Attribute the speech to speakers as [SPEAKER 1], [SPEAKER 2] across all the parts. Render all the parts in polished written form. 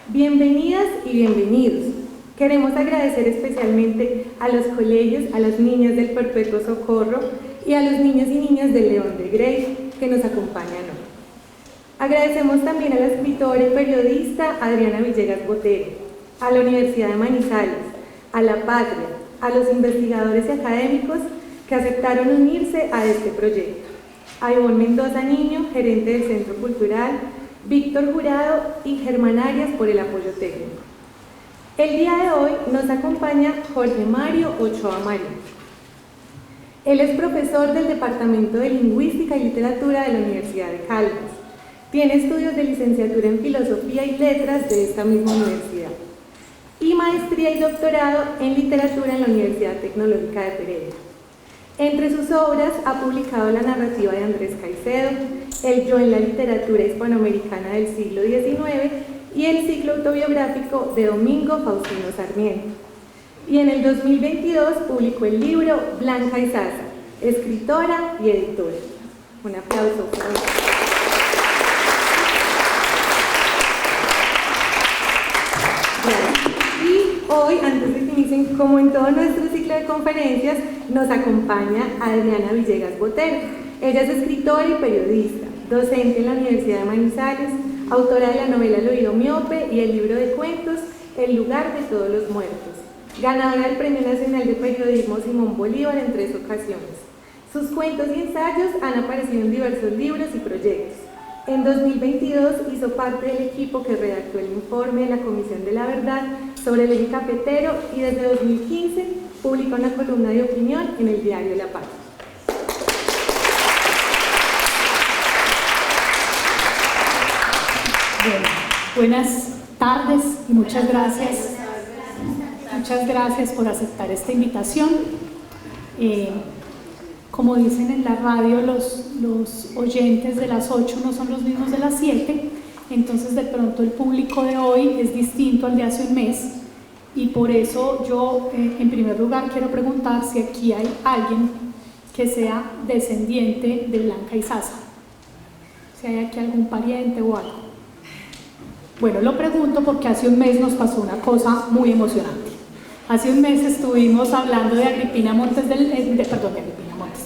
[SPEAKER 1] Bienvenidas y bienvenidos. Queremos agradecer especialmente a los colegios, a las niñas del Perpetuo Socorro y a los niños y niñas del León de Grey que nos acompañan hoy. Agradecemos también a la escritora y periodista Adriana Villegas Botero, a la Universidad de Manizales, a La Patria, a los investigadores y académicos que aceptaron unirse a este proyecto, a Ivonne Mendoza Niño, gerente del Centro Cultural, Víctor Jurado y Germán Arias por el apoyo técnico. El día de hoy nos acompaña Jorge Mario Ochoa Marín. Él es profesor del Departamento de Lingüística y Literatura de la Universidad de Caldas. Tiene estudios de licenciatura en Filosofía y Letras de esta misma universidad y maestría y doctorado en Literatura en la Universidad Tecnológica de Pereira. Entre sus obras ha publicado la narrativa de Andrés Caicedo, El yo en la literatura hispanoamericana del siglo XIX y el ciclo autobiográfico de Domingo Faustino Sarmiento. Y en el 2022 publicó el libro Blanca y Zaza, escritora y editora. Un aplauso para ella. Y hoy, antes de que inicien, como en todo nuestro ciclo de conferencias, nos acompaña Adriana Villegas Botero. Ella es escritora y periodista, docente en la Universidad de Manizales, autora de la novela El oído miope y el libro de cuentos El lugar de todos los muertos, ganadora del Premio Nacional de Periodismo Simón Bolívar en 3 ocasiones. Sus cuentos y ensayos han aparecido en diversos libros y proyectos. En 2022 hizo parte del equipo que redactó el informe de la Comisión de la Verdad sobre el eje cafetero y desde 2015 publica una columna de opinión en el diario La Paz.
[SPEAKER 2] Bueno, buenas tardes y muchas gracias. Muchas gracias por aceptar esta invitación. Como dicen en la radio, los oyentes de las 8 no son los mismos de las 7, entonces de pronto el público de hoy es distinto al de hace un mes y por eso yo en primer lugar quiero preguntar si aquí hay alguien que sea descendiente de Blanca y Zaza, si hay aquí algún pariente o algo. Bueno, lo pregunto porque hace un mes nos pasó una cosa muy emocionante. Hace un mes estuvimos hablando de Agripina Montes,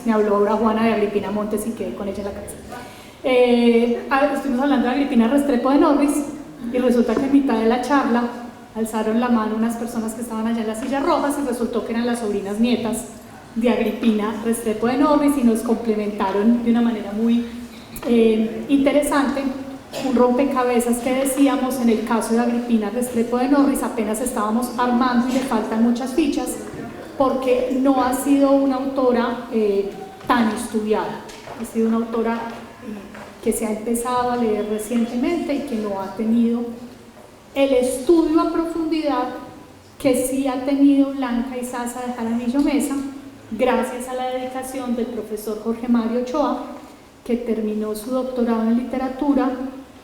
[SPEAKER 2] me habló ahora Juana de Agripina Montes y quedé con ella en la cabeza. Estuvimos hablando de Agripina Restrepo de Norris y resulta que en mitad de la charla alzaron la mano unas personas que estaban allá en las sillas rojas y resultó que eran las sobrinas nietas de Agripina Restrepo de Norris y nos complementaron de una manera muy interesante. Un rompecabezas que decíamos en el caso de Agripina Restrepo de Norris apenas estábamos armando y le faltan muchas fichas porque no ha sido una autora tan estudiada, ha sido una autora que se ha empezado a leer recientemente y que no ha tenido el estudio a profundidad que sí ha tenido Blanca y Zaza de Jaramillo Mesa, gracias a la dedicación del profesor Jorge Mario Ochoa, que terminó su doctorado en literatura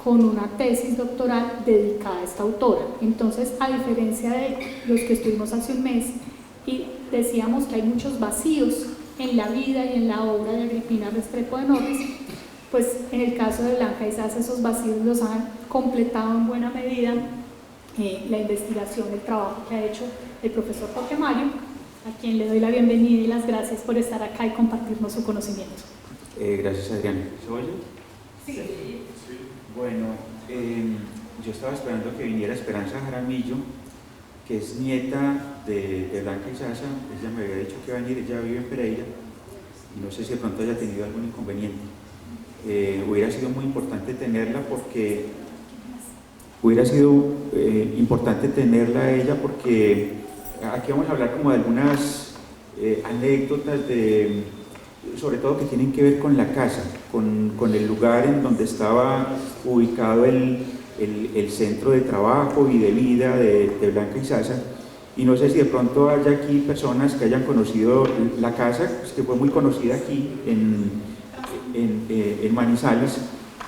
[SPEAKER 2] con una tesis doctoral dedicada a esta autora. Entonces, a diferencia de los que estuvimos hace un mes y decíamos que hay muchos vacíos en la vida y en la obra de Agripina Restrepo de Norris, pues en el caso de Blanca y Zaza esos vacíos los han completado en buena medida la investigación, el trabajo que ha hecho el profesor Jorge Mario, a quien le doy la bienvenida y las gracias por estar acá y compartirnos su conocimiento.
[SPEAKER 3] Gracias, Adriana. ¿Se oye?
[SPEAKER 2] Sí.
[SPEAKER 3] Bueno, yo estaba esperando que viniera Esperanza Jaramillo, que es nieta de Blanca y Zaza. Ella me había dicho que iba a venir, ella vive en Pereira, y no sé si de pronto haya tenido algún inconveniente. Hubiera sido muy importante tenerla porque aquí vamos a hablar como de algunas anécdotas sobre todo que tienen que ver con la casa, con el lugar en donde estaba ubicado el centro de trabajo y de vida de Blanca y Zaza. Y no sé si de pronto haya aquí personas que hayan conocido la casa, pues, que fue muy conocida aquí en Manizales,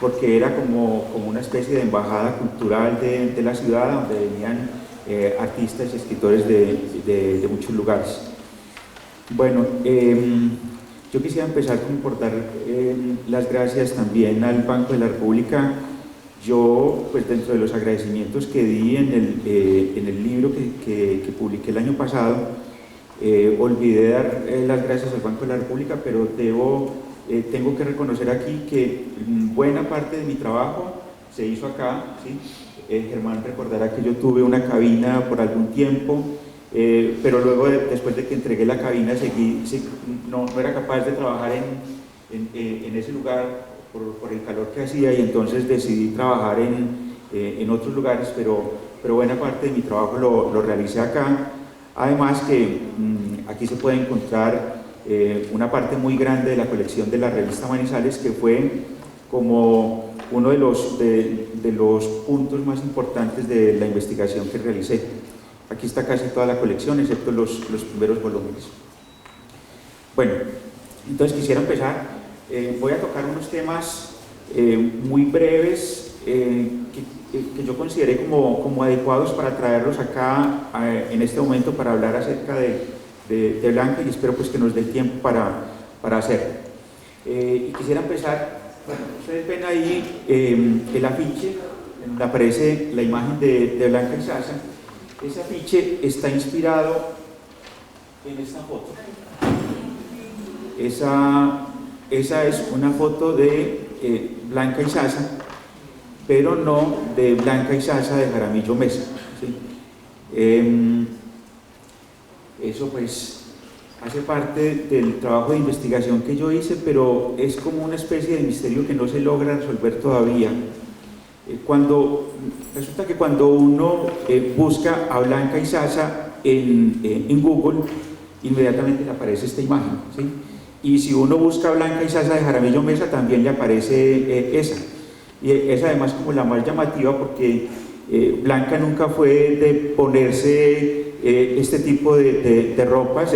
[SPEAKER 3] porque era como una especie de embajada cultural de la ciudad, donde venían artistas y escritores de muchos lugares. Bueno, yo quisiera empezar por dar las gracias también al Banco de la República Yo, pues dentro de los agradecimientos que di en el libro que publiqué el año pasado, olvidé dar las gracias al Banco de la República, pero tengo que reconocer aquí que buena parte de mi trabajo se hizo acá, ¿sí? Germán recordará que yo tuve una cabina por algún tiempo, pero luego, después de que entregué la cabina, no era capaz de trabajar en ese lugar por el calor que hacía, y entonces decidí trabajar en otros lugares, pero buena parte de mi trabajo lo realicé acá. Además que aquí se puede encontrar una parte muy grande de la colección de la revista Manizales, que fue como uno de los puntos más importantes de la investigación que realicé. Aquí está casi toda la colección, excepto los primeros volúmenes. Bueno, entonces quisiera empezar. Voy a tocar unos temas muy breves que yo consideré como adecuados para traerlos acá en este momento para hablar acerca de Blanca, y espero pues que nos dé tiempo para hacerlo. Y quisiera empezar, bueno, ustedes ven ahí el afiche, donde aparece la imagen de Blanca y Sasa. Ese afiche está inspirado en esta foto. Esa es una foto de Blanca y Sasa, pero no de Blanca y Sasa de Jaramillo Mesa, ¿sí? Eso pues hace parte del trabajo de investigación que yo hice, pero es como una especie de misterio que no se logra resolver todavía. Resulta que cuando uno busca a Blanca y Sasa en Google, inmediatamente le aparece esta imagen, ¿sí? Y si uno busca Blanca y Sasa de Jaramillo Mesa, también le aparece esa. Y es además como la más llamativa, porque Blanca nunca fue de ponerse este tipo de ropas.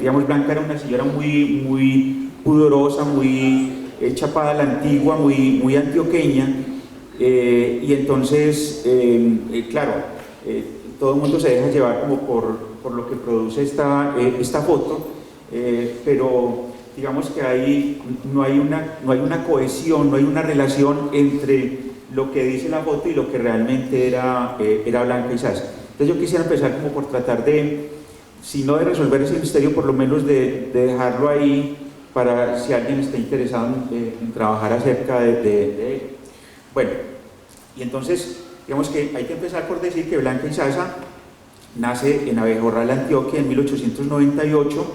[SPEAKER 3] Digamos, Blanca era una señora muy, muy pudorosa, muy chapada a la antigua, muy antioqueña. Y entonces, claro, todo el mundo se deja llevar como por lo que produce esta foto, pero digamos que ahí no hay una cohesión, no hay una relación entre lo que dice la foto y lo que realmente era Blanca y Sasa. Entonces yo quisiera empezar como por tratar si no de resolver ese misterio, por lo menos de dejarlo ahí para si alguien está interesado en trabajar acerca de él. Bueno, y entonces digamos que hay que empezar por decir que Blanca y Sasa nace en Abejorral, Antioquia, en 1898.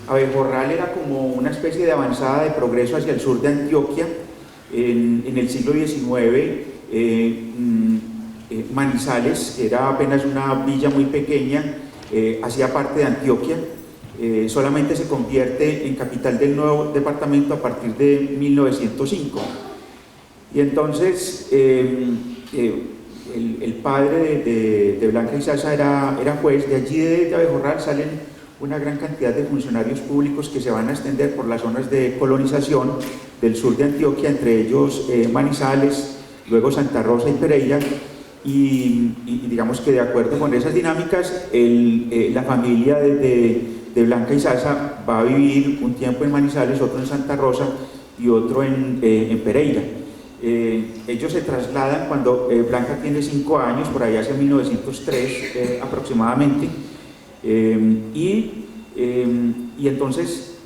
[SPEAKER 3] Abejorral era como una especie de avanzada de progreso hacia el sur de Antioquia. En el siglo XIX, Manizales, que era apenas una villa muy pequeña, hacía parte de Antioquia. Solamente se convierte en capital del nuevo departamento a partir de 1905. Y entonces el padre de Blanca y Sasa era juez. De allí de Abejorral salen una gran cantidad de funcionarios públicos que se van a extender por las zonas de colonización del sur de Antioquia, entre ellos Manizales, luego Santa Rosa y Pereira, y digamos que de acuerdo con esas dinámicas, la familia de Blanca y Sasa va a vivir un tiempo en Manizales, otro en Santa Rosa y otro en Pereira. Ellos se trasladan cuando Blanca tiene 5 años, por allá hacia 1903 aproximadamente. Y entonces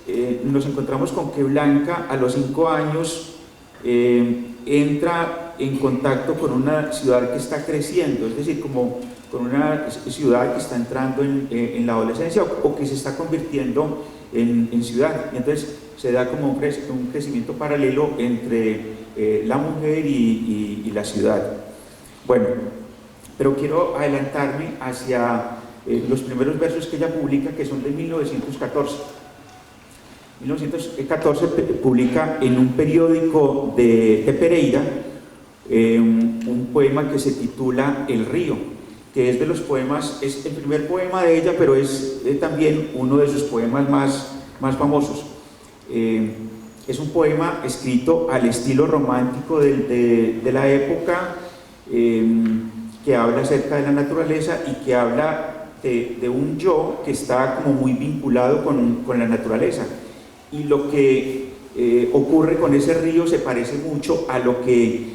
[SPEAKER 3] nos encontramos con que Blanca a los 5 años entra en contacto con una ciudad que está creciendo, es decir, como con una ciudad que está entrando en la adolescencia o que se está convirtiendo en ciudad. Y entonces se da como un crecimiento paralelo entre la mujer y la ciudad. Bueno, pero quiero adelantarme hacia los primeros versos que ella publica, que son de 1914. 1914 publica en un periódico de Pereira un poema que se titula El río, que es de los poemas, es el primer poema de ella, pero es también uno de sus poemas más famosos. Es un poema escrito al estilo romántico de la época, que habla acerca de la naturaleza y que habla de un yo que está como muy vinculado con la naturaleza. Y lo que ocurre con ese río se parece mucho a lo que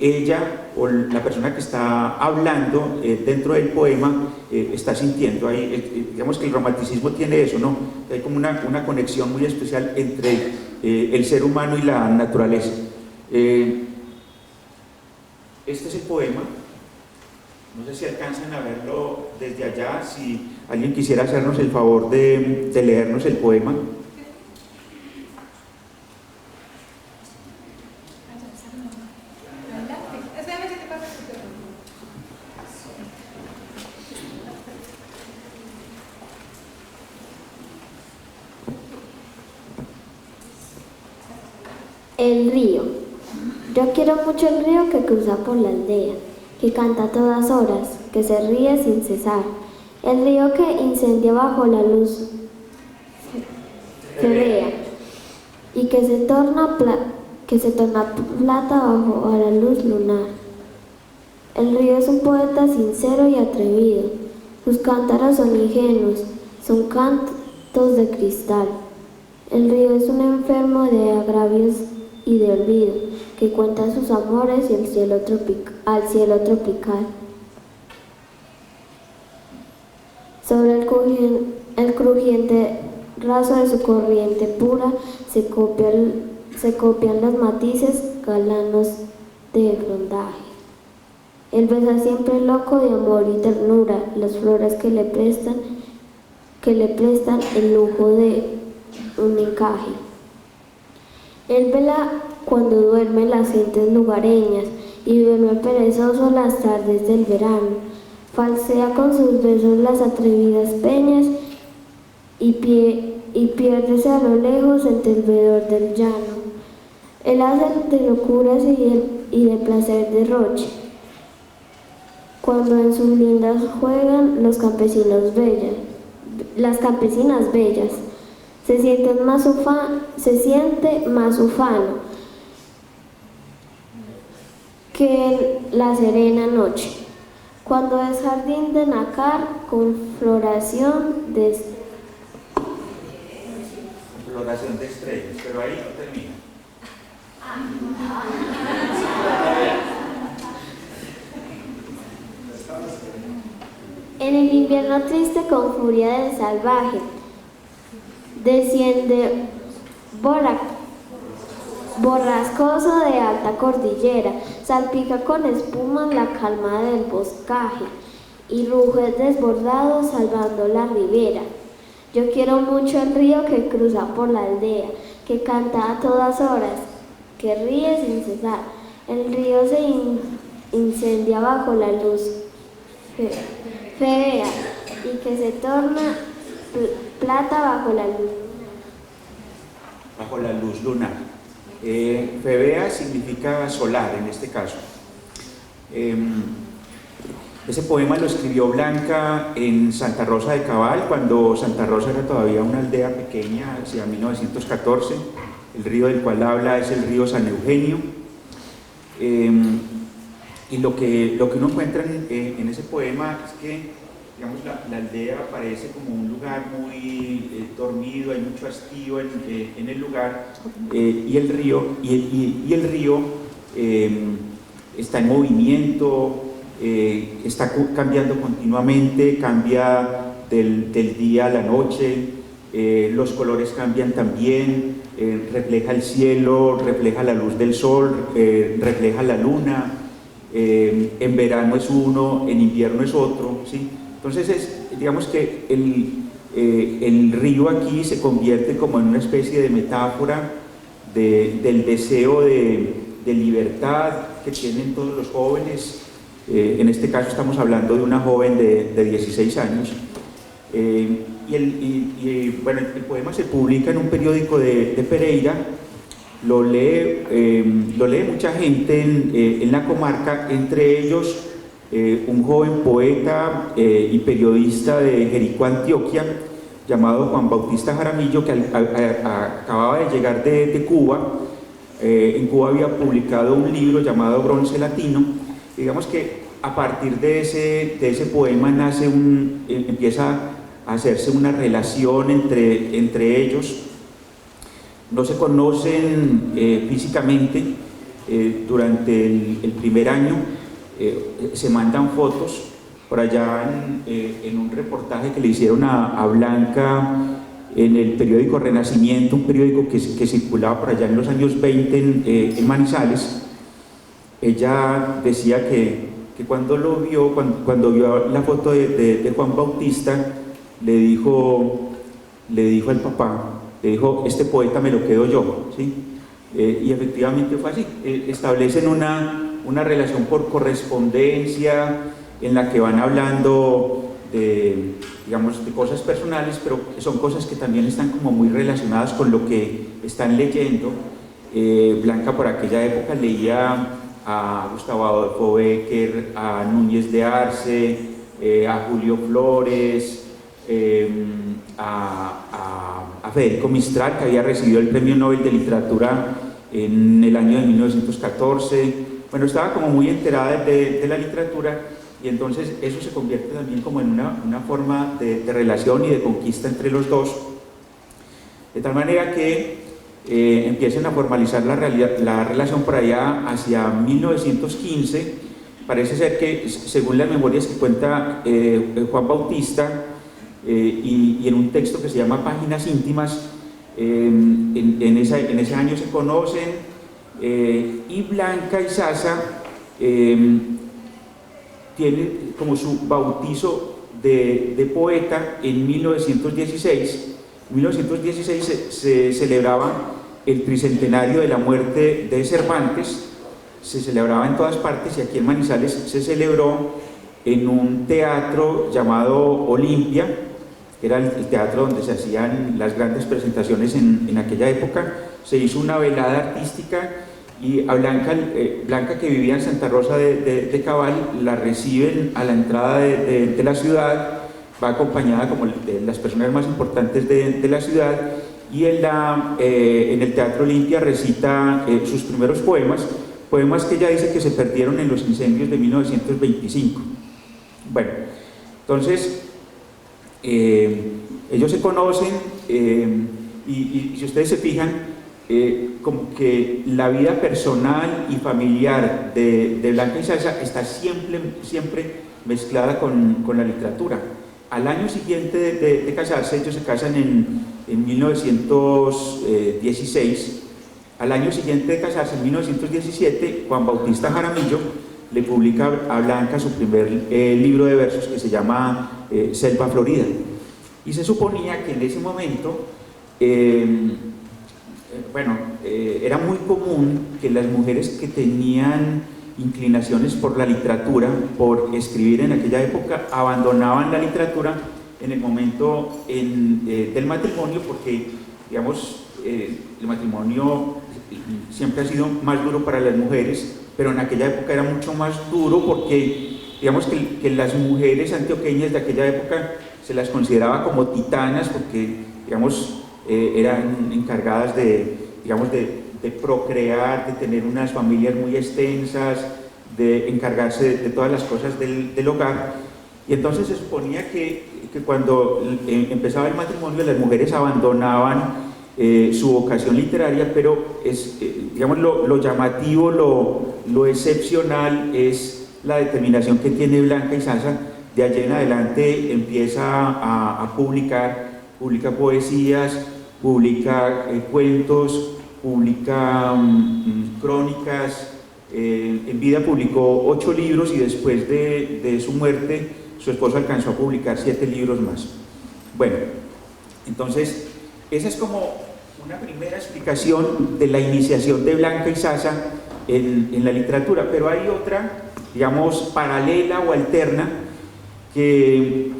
[SPEAKER 3] ella o la persona que está hablando dentro del poema está sintiendo. Ahí, digamos que el romanticismo tiene eso, ¿no? Hay como una conexión muy especial entre el ser humano y la naturaleza. Este es el poema. No sé si alcanzan a verlo desde allá, si alguien quisiera hacernos el favor de leernos el poema.
[SPEAKER 4] El río. Yo quiero mucho el río que cruza por la aldea, que canta a todas horas, que se ríe sin cesar. El río que incendia bajo la luz febrea y que se torna plata bajo a la luz lunar. El río es un poeta sincero y atrevido. Sus cántaros son ingenuos, son cantos de cristal. El río es un enfermo de agravios y de olvido, que cuenta sus amores y al cielo tropical. Sobre el crujiente raso de su corriente pura se copian los matices galanos de frondaje. Él besa siempre loco de amor y ternura las flores que le prestan el lujo de un encaje. Él vela cuando duermen las gentes lugareñas y duerme perezoso las tardes del verano. Falsea con sus besos las atrevidas peñas y piérdese a lo lejos entre el vedor del llano. Él hace de locuras y de placer derroche, cuando en sus lindas juegan las campesinas bellas. Se siente más ufano que en la serena noche, cuando es jardín de nácar con floración de
[SPEAKER 3] estrellas, pero ahí no termina.
[SPEAKER 4] En el invierno triste con furia del salvaje, desciende borrascoso de alta cordillera, salpica con espuma la calma del boscaje y ruge desbordado salvando la ribera. Yo quiero mucho el río que cruza por la aldea, que canta a todas horas, que ríe sin cesar. El río se incendia bajo la luz febrea y que se torna plata bajo la luz.
[SPEAKER 3] Bajo la luz lunar. Febea significa solar en este caso. Ese poema lo escribió Blanca en Santa Rosa de Cabal, cuando Santa Rosa era todavía una aldea pequeña, hacia 1914. El río del cual habla es el río San Eugenio. Y lo que uno encuentra en ese poema es que, digamos, la aldea parece como un lugar muy dormido, hay mucho hastío en el lugar, y el río está en movimiento, está cambiando continuamente, cambia del día a la noche, los colores cambian también, refleja el cielo, refleja la luz del sol, refleja la luna, en verano es uno, en invierno es otro, ¿sí? Entonces digamos que el río aquí se convierte como en una especie de metáfora del deseo de libertad que tienen todos los jóvenes. En este caso estamos hablando de una joven de 16 años. Bueno, el poema se publica en un periódico de Pereira, lo lee mucha gente en la comarca, entre ellos un joven poeta y periodista de Jericó, Antioquia, llamado Juan Bautista Jaramillo, que acababa de llegar de Cuba. En Cuba había publicado un libro llamado Bronce Latino. Digamos que a partir de ese poema empieza a hacerse una relación entre ellos. no se conocen físicamente. Durante el primer año se mandan fotos. Por allá en un reportaje que le hicieron a Blanca en el periódico Renacimiento, un periódico que circulaba por allá en los años 20 en Manizales, ella decía que cuando lo vio, cuando vio la foto de Juan Bautista, le dijo al papá, le dijo: este poeta me lo quedo yo, ¿sí? Y efectivamente fue así. Establecen una relación por correspondencia en la que van hablando de cosas personales, pero son cosas que también están como muy relacionadas con lo que están leyendo. Blanca por aquella época leía a Gustavo Adolfo Bécquer, a Núñez de Arce, a Julio Flores, a Federico Mistral, que había recibido el Premio Nobel de Literatura en el año de 1914. Bueno, estaba como muy enterada de la literatura, y entonces eso se convierte también como en una forma de relación y de conquista entre los dos, de tal manera que empiezan a formalizar la relación por allá hacia 1915. Parece ser que, según las memorias que cuenta Juan Bautista, y en un texto que se llama Páginas íntimas, en ese año se conocen, y Blanca Izaza tiene como su bautizo de poeta en 1916. En 1916 se celebraba el tricentenario de la muerte de Cervantes. Se celebraba en todas partes, y aquí en Manizales se celebró en un teatro llamado Olimpia, que era el teatro donde se hacían las grandes presentaciones en aquella época. Se hizo una velada artística, y a Blanca, que vivía en Santa Rosa de Cabal, la reciben a la entrada de la ciudad. Va acompañada como de las personas más importantes de la ciudad, y en el Teatro Olimpia recita sus primeros poemas que ella dice que se perdieron en los incendios de 1925. Bueno, entonces ellos se conocen, y si ustedes se fijan, como que la vida personal y familiar de Blanca Izaza está siempre mezclada con la literatura. Al año siguiente de casarse, ellos se casan en 1916. Al año siguiente de casarse, en 1917, Juan Bautista Jaramillo le publica a Blanca su primer libro de versos, que se llama Selva Florida. Y se suponía que en ese momento, era muy común que las mujeres que tenían inclinaciones por la literatura, por escribir en aquella época, abandonaban la literatura en el momento del matrimonio, porque, digamos, el matrimonio siempre ha sido más duro para las mujeres, pero en aquella época era mucho más duro, porque, digamos, que las mujeres antioqueñas de aquella época se las consideraba como titanas, porque, digamos, eran encargadas de procrear, de tener unas familias muy extensas, de encargarse de todas las cosas del hogar. Y entonces se suponía que cuando empezaba el matrimonio, las mujeres abandonaban su vocación literaria, pero lo llamativo, lo excepcional es la determinación que tiene Blanca Izaza. De allí en adelante empieza a publica poesías, publica cuentos, publica crónicas. En vida publicó 8 libros, y después de su muerte su esposo alcanzó a publicar 7 libros más. Bueno, entonces esa es como una primera explicación de la iniciación de Blanca Izaza en la literatura, pero hay otra, digamos, paralela o alterna, que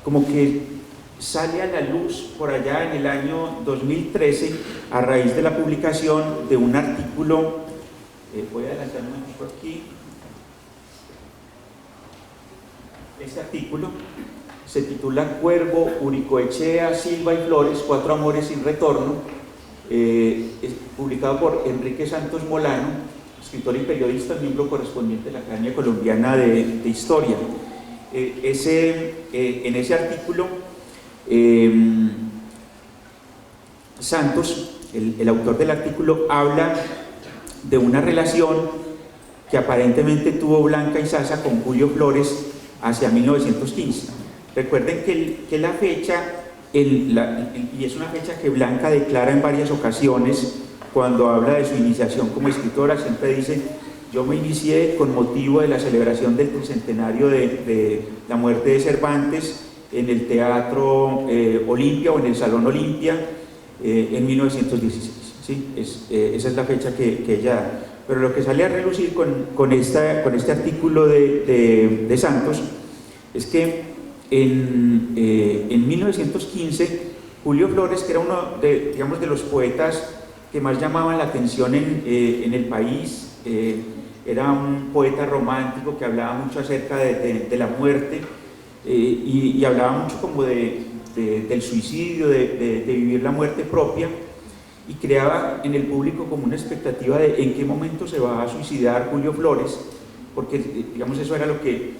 [SPEAKER 3] como que sale a la luz por allá en el año 2013 a raíz de la publicación de un artículo. Voy a adelantarme por aquí. Este artículo se titula Cuervo, Uricoechea, Silva y Flores, 4 amores sin retorno. Es publicado por Enrique Santos Molano, escritor y periodista, miembro correspondiente de la Academia Colombiana de Historia. En ese artículo Santos, el autor del artículo, habla de una relación que aparentemente tuvo Blanca Izaza con Julio Flores hacia 1915. Recuerden que la fecha, y es una fecha que Blanca declara en varias ocasiones cuando habla de su iniciación como escritora, siempre dice: yo me inicié con motivo de la celebración del tricentenario de la muerte de Cervantes en el Teatro Olimpia o en el Salón Olimpia en 1916. ¿Sí? Esa es la fecha que ella da. Pero lo que sale a relucir con este artículo de Santos es que en 1915 Julio Flores, que era uno de los poetas que más llamaban la atención en el país, era un poeta romántico que hablaba mucho acerca de la muerte y hablaba mucho como del suicidio, de vivir la muerte propia, y creaba en el público como una expectativa de en qué momento se va a suicidar Julio Flores, porque digamos eso era lo que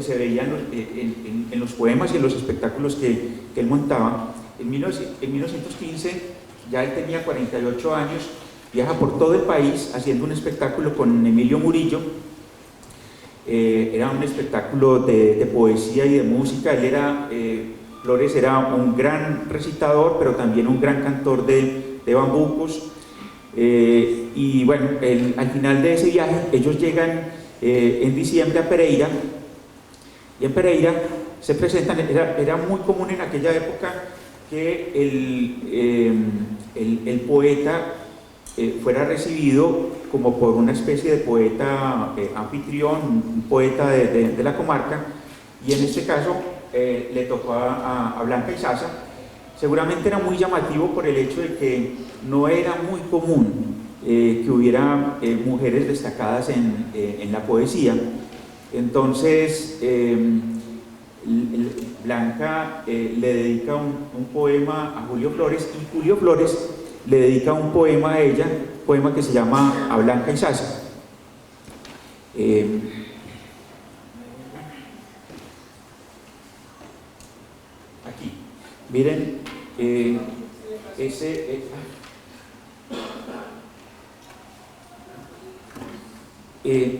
[SPEAKER 3] se veía en los poemas y en los espectáculos que él montaba. En 1915 ya él tenía 48 años, viaja por todo el país haciendo un espectáculo con Emilio Murillo. Era un espectáculo de poesía y de música. Flores era un gran recitador, pero también un gran cantor de bambucos. Y bueno, al final de ese viaje ellos llegan en diciembre a Pereira, y en Pereira se presentan. Era muy común en aquella época que el poeta fuera recibido como por una especie de poeta anfitrión, un poeta de la comarca, y en este caso le tocó a Blanca Izaza. Seguramente era muy llamativo por el hecho de que no era muy común que hubiera mujeres destacadas en la poesía. Entonces Blanca le dedica un poema a Julio Flores, y Julio Flores le dedica un poema a ella, un poema que se llama A Blanca Izaza. Aquí, miren,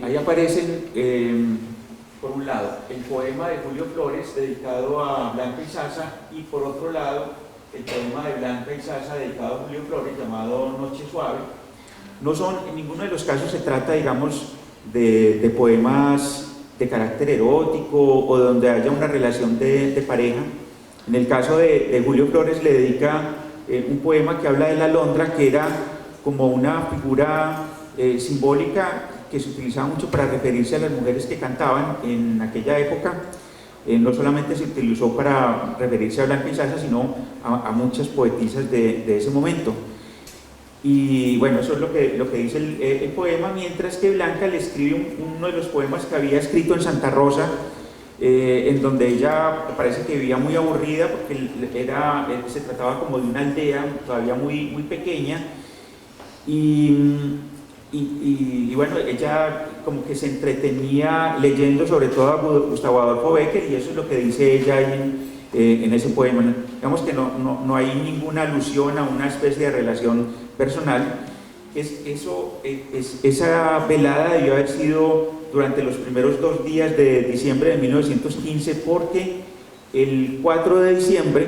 [SPEAKER 3] ahí aparecen, por un lado, el poema de Julio Flores dedicado a Blanca Izaza, y por otro lado el poema de Blanca Izaza dedicado a Julio Flores, llamado Noche Suave. No son, en ninguno de los casos se trata, digamos, de poemas de carácter erótico o donde haya una relación de pareja. En el caso de Julio Flores le dedica un poema que habla de la alondra, que era como una figura simbólica que se utilizaba mucho para referirse a las mujeres que cantaban en aquella época. No solamente se utilizó para referirse a Blanca Izaza, sino a muchas poetisas de ese momento. Y bueno, eso es lo que dice el poema, mientras que Blanca le escribe uno de los poemas que había escrito en Santa Rosa, en donde ella parece que vivía muy aburrida, porque se trataba como de una aldea todavía muy, muy pequeña, y bueno, ella como que se entretenía leyendo sobre todo a Gustavo Adolfo Bécquer, y eso es lo que dice ella en ese poema. Digamos que no hay ninguna alusión a una especie de relación personal. Esa velada debió haber sido durante los primeros 2 días de diciembre de 1915, porque el 4 de diciembre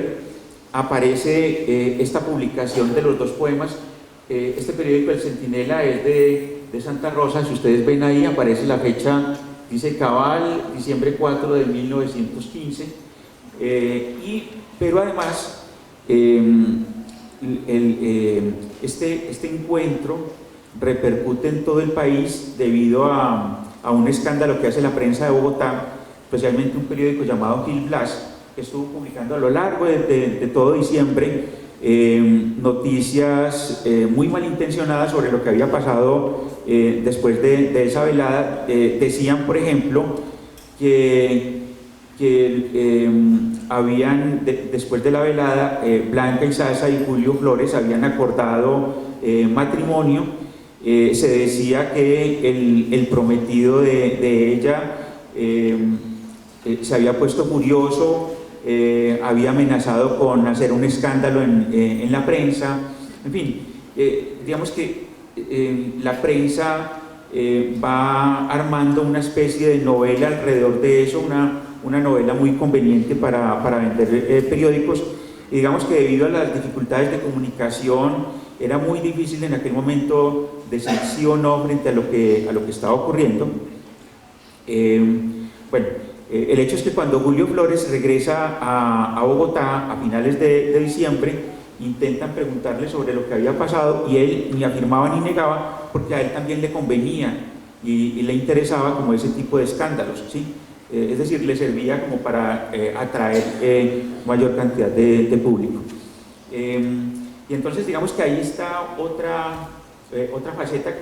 [SPEAKER 3] aparece esta publicación de los 2 poemas. Este periódico, El Centinela, es de Santa Rosa. Si ustedes ven ahí, aparece la fecha, dice cabal, diciembre 4 de 1915. Pero además, este encuentro repercute en todo el país debido a un escándalo que hace la prensa de Bogotá, especialmente un periódico llamado Gil Blas, que estuvo publicando a lo largo de todo diciembre noticias muy malintencionadas sobre lo que había pasado después de esa velada. Decían, por ejemplo, que después de la velada, Blanca Izaza y Julio Flores habían acordado matrimonio. Se decía que el prometido de ella se había puesto furioso había amenazado con hacer un escándalo en la prensa, en fin, digamos que la prensa va armando una especie de novela alrededor de eso, una novela muy conveniente para vender periódicos, y digamos que debido a las dificultades de comunicación era muy difícil en aquel momento decir sí o no frente a lo que estaba ocurriendo. Bueno, el hecho es que cuando Julio Flores regresa a Bogotá a finales de diciembre, intentan preguntarle sobre lo que había pasado y él ni afirmaba ni negaba, porque a él también le convenía y le interesaba como ese tipo de escándalos, ¿sí? Es decir, le servía como para atraer mayor cantidad de público. Y entonces digamos que ahí está otra faceta,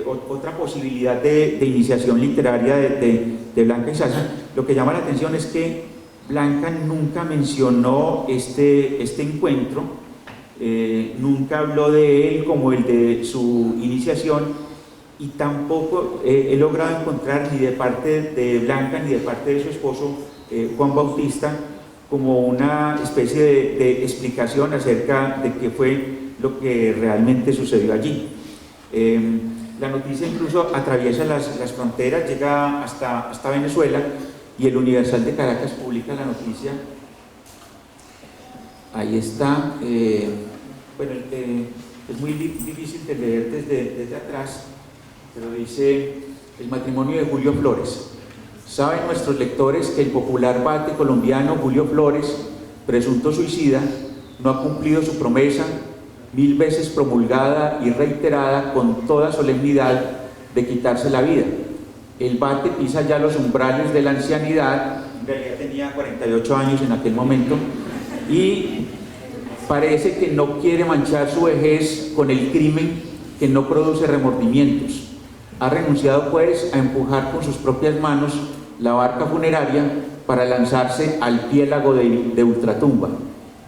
[SPEAKER 3] otra posibilidad de iniciación literaria de Blanca Izaza. Lo que llama la atención es que Blanca nunca mencionó este encuentro, nunca habló de él como el de su iniciación, y tampoco he logrado encontrar ni de parte de Blanca ni de parte de su esposo Juan Bautista como una especie de explicación acerca de qué fue lo que realmente sucedió allí. La noticia incluso atraviesa las fronteras, llega hasta Venezuela, y el Universal de Caracas publica la noticia. Ahí está. Bueno, es muy difícil de leer desde atrás, pero dice: el matrimonio de Julio Flores. Saben nuestros lectores que el popular bate colombiano Julio Flores, presunto suicida, no ha cumplido su promesa, 1000 veces promulgada y reiterada con toda solemnidad, de quitarse la vida. El bate pisa ya los umbrales de la ancianidad, en realidad tenía 48 años en aquel momento, y parece que no quiere manchar su vejez con el crimen que no produce remordimientos. Ha renunciado pues a empujar con sus propias manos la barca funeraria para lanzarse al piélago de ultratumba,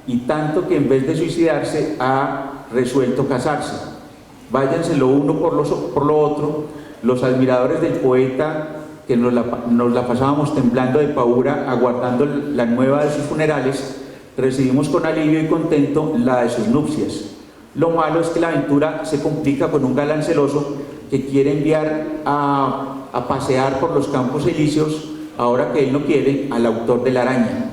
[SPEAKER 3] y tanto que en vez de suicidarse ha resuelto casarse. Váyanse lo uno por lo otro, los admiradores del poeta, que nos la pasábamos temblando de paura aguardando la nueva de sus funerales, recibimos con alivio y contento la de sus nupcias. Lo malo es que la aventura se complica con un galán celoso que quiere enviar a pasear por los campos elíseos, ahora que él no quiere, al autor de La Araña.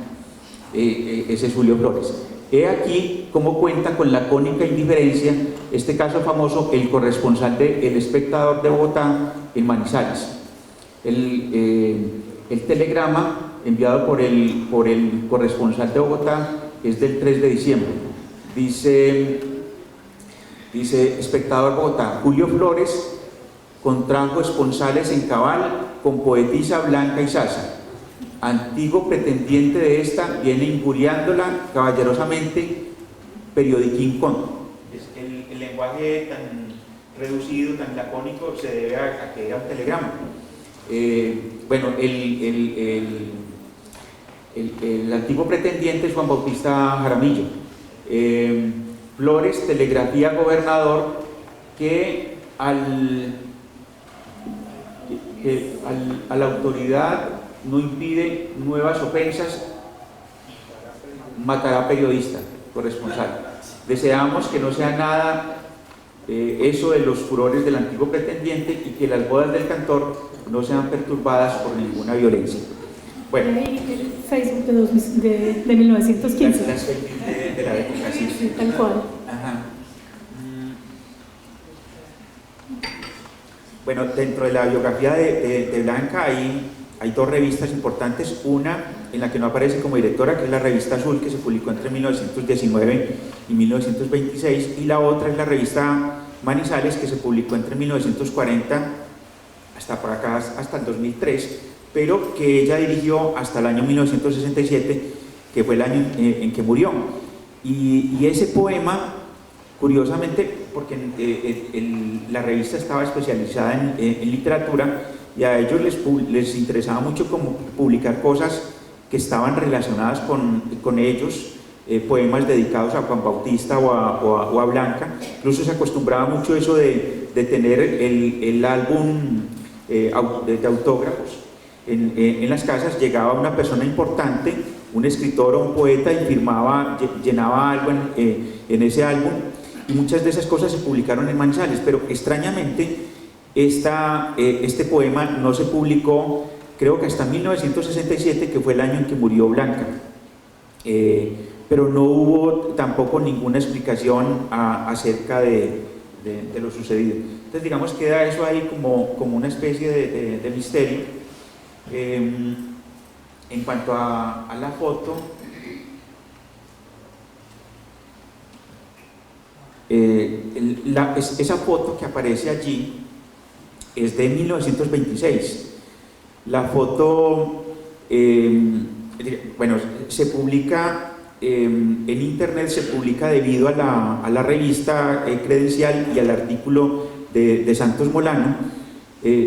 [SPEAKER 3] Ese es Julio Flores. He aquí cómo cuenta con lacónica indiferencia este caso famoso el corresponsal de El Espectador de Bogotá en Manizales. El telegrama enviado por el corresponsal de Bogotá es del 3 de diciembre. Dice: Espectador Bogotá, Julio Flores contrajo esponsales en Cabal con poetisa Blanca Izaza. Antiguo pretendiente de esta viene injuriándola caballerosamente, periodiquín con. El lenguaje tan reducido, tan lacónico, se debe a que era un telegrama. Bueno, el antiguo pretendiente es Juan Bautista Jaramillo. Flores telegrafía al gobernador que a la autoridad no impide nuevas ofensas, matará periodista, corresponsal. Deseamos que no sea nada eso de los furores del antiguo pretendiente, y que las bodas del cantor no sean perturbadas por ninguna violencia. Bueno,
[SPEAKER 2] el Facebook de 1915.
[SPEAKER 3] Las de la época, sí.
[SPEAKER 2] Sí, tal cual.
[SPEAKER 3] Ajá. Bueno, dentro de la biografía de Blanca hay dos revistas importantes, una en la que no aparece como directora, que es la revista Azul, que se publicó entre 1919 y 1926, y la otra es la revista Manizales, que se publicó entre 1940 hasta por acá, hasta el 2003, pero que ella dirigió hasta el año 1967, que fue el año en que murió. Y ese poema, curiosamente, porque la revista estaba especializada en literatura, y a ellos les interesaba mucho como publicar cosas que estaban relacionadas con ellos, poemas dedicados a Juan Bautista o a Blanca. Incluso se acostumbraba mucho eso de tener el álbum de autógrafos en las casas. Llegaba una persona importante, un escritor o un poeta y firmaba, llenaba algo en ese álbum, y muchas de esas cosas se publicaron en Manizales, pero extrañamente este poema no se publicó, creo que hasta 1967, que fue el año en que murió Blanca, pero no hubo tampoco ninguna explicación acerca de lo sucedido. Entonces, digamos, queda eso ahí como una especie de misterio. En cuanto a la foto, esa foto que aparece allí es de 1926. La foto, bueno, se publica en internet, se publica debido a la revista Credencial y al artículo de Santos Molano.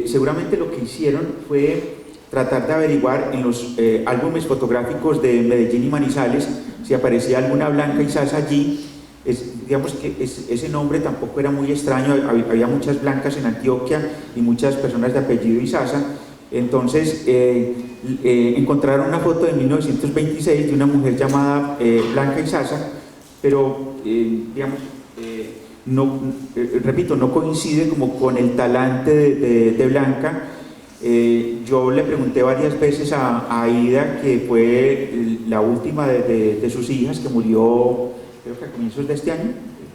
[SPEAKER 3] Seguramente lo que hicieron fue tratar de averiguar en los álbumes fotográficos de Medellín y Manizales si aparecía alguna Blanca Izaza allí. Digamos que ese nombre tampoco era muy extraño, había muchas Blancas en Antioquia y muchas personas de apellido Izaza. Entonces encontraron una foto de 1926 de una mujer llamada Blanca Izaza, pero digamos, repito, no coincide como con el talante de Blanca. Yo le pregunté varias veces a Aida, que fue la última de sus hijas, que murió creo que a comienzos de este año,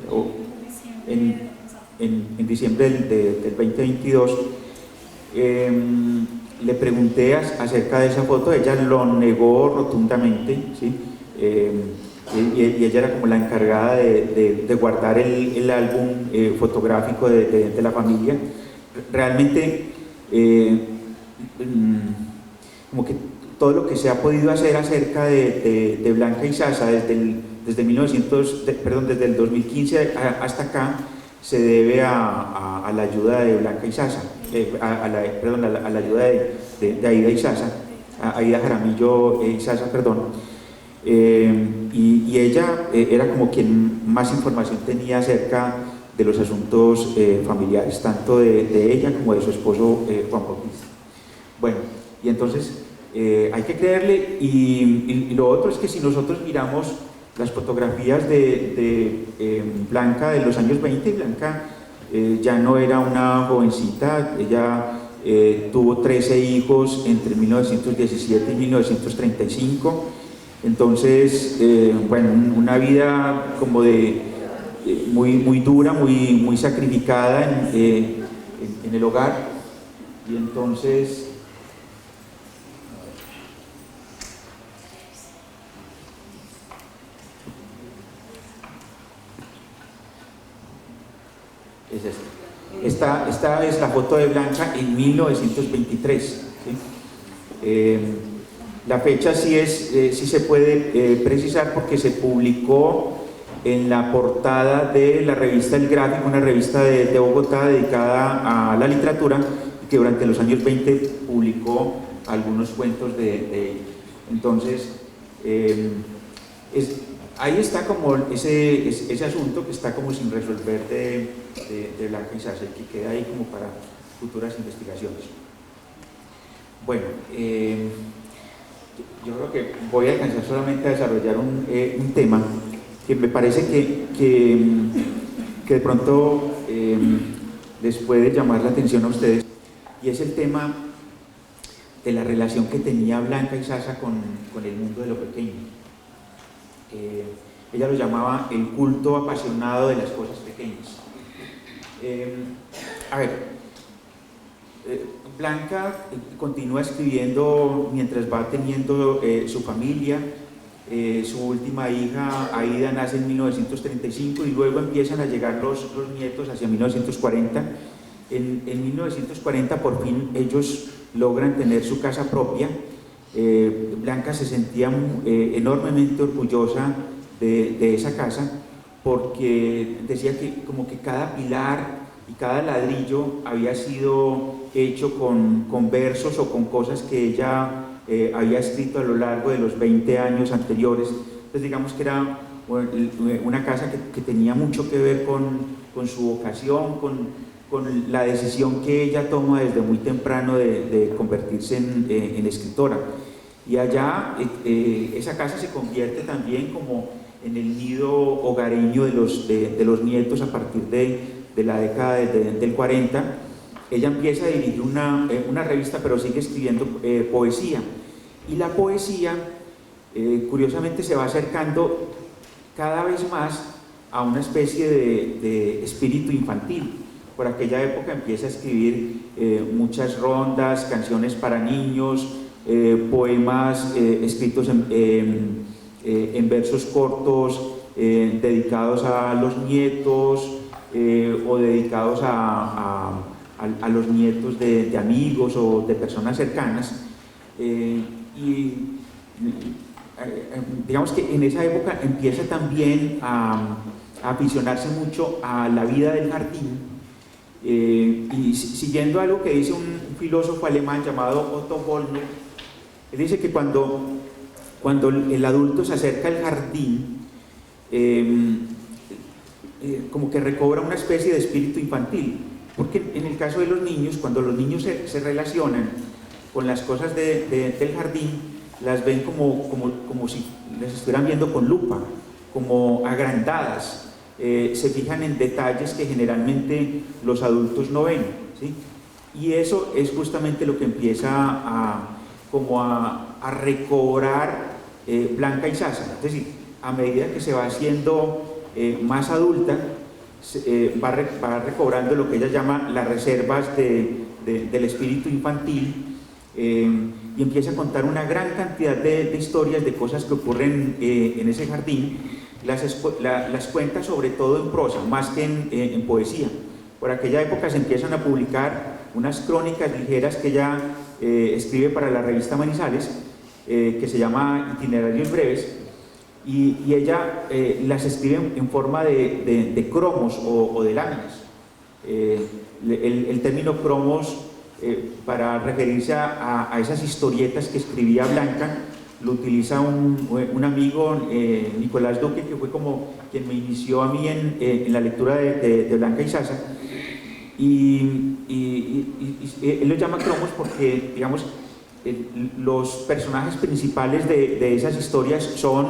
[SPEAKER 3] o en diciembre del 2022. Le pregunté acerca de esa foto, ella lo negó rotundamente, ¿sí? Y ella era como la encargada de guardar el álbum fotográfico de la familia. Realmente, como que todo lo que se ha podido hacer acerca de Blanca Izaza desde el 2015 hasta acá se debe a la ayuda de Blanca Izaza, a la ayuda de Aida Izaza, Aida Jaramillo Izaza, perdón. Y ella era como quien más información tenía acerca de los asuntos familiares, tanto de ella como de su esposo Juan Bautista. Bueno, y entonces hay que creerle, y lo otro es que si nosotros miramos las fotografías de Blanca de los años 20, Blanca ya no era una jovencita, ella tuvo 13 hijos entre 1917 y 1935, entonces, bueno, una vida como muy dura, muy sacrificada en el hogar, y entonces es esta. Esta es la foto de Blanca en 1923, ¿sí? La fecha sí se puede precisar porque se publicó en la portada de la revista El Gráfico, una revista de Bogotá dedicada a la literatura, que durante los años 20 publicó algunos cuentos de ella. Entonces, ahí está como ese asunto que está como sin resolver de Blanca Izaza, y que queda ahí como para futuras investigaciones. Bueno, yo creo que voy a alcanzar solamente a desarrollar un tema que me parece que de pronto les puede llamar la atención a ustedes, y es el tema de la relación que tenía Blanca Izaza con el mundo de lo pequeño. Ella lo llamaba el culto apasionado de las cosas pequeñas. Blanca continúa escribiendo mientras va teniendo su familia. Su última hija, Aida, nace en 1935 y luego empiezan a llegar los nietos hacia 1940. En 1940 por fin ellos logran tener su casa propia. Blanca se sentía enormemente orgullosa de esa casa, porque decía que como que cada pilar y cada ladrillo había sido hecho con versos o con cosas que ella había escrito a lo largo de los 20 años anteriores. Entonces digamos que era una casa que tenía mucho que ver con su vocación, con la decisión que ella toma desde muy temprano de convertirse en escritora. Y allá esa casa se convierte también como en el nido hogareño de los nietos a partir de la década del 40. Ella empieza a dirigir una revista, pero sigue escribiendo poesía. Y la poesía, curiosamente, se va acercando cada vez más a una especie de espíritu infantil. Por aquella época empieza a escribir muchas rondas, canciones para niños, poemas escritos en versos cortos, dedicados a los nietos o dedicados a los nietos de amigos o de personas cercanas. Digamos que en esa época empieza también a aficionarse mucho a la vida del jardín, y siguiendo algo que dice un filósofo alemán llamado Otto Wollner. Él dice que cuando el adulto se acerca al jardín, como que recobra una especie de espíritu infantil, porque en el caso de los niños, cuando los niños se relacionan con las cosas del jardín, las ven como si las estuvieran viendo con lupa, como agrandadas, se fijan en detalles que generalmente los adultos no ven, ¿sí? Y eso es justamente lo que empieza a recobrar Blanca Izaza. Es decir, a medida que se va haciendo más adulta, va recobrando lo que ella llama las reservas del espíritu infantil, y empieza a contar una gran cantidad de historias, de cosas que ocurren en ese jardín. Las cuenta sobre todo en prosa, más que en poesía. Por aquella época se empiezan a publicar unas crónicas ligeras que ella escribe para la revista Manizales, que se llama Itinerarios Breves, y ella las escribe en forma de cromos o de láminas. El término cromos, para referirse a esas historietas que escribía Blanca, lo utiliza un amigo, Nicolás Duque, que fue como quien me inició a mí en la lectura de Blanca Izaza, y él lo llama cromos porque, digamos, los personajes principales de esas historias son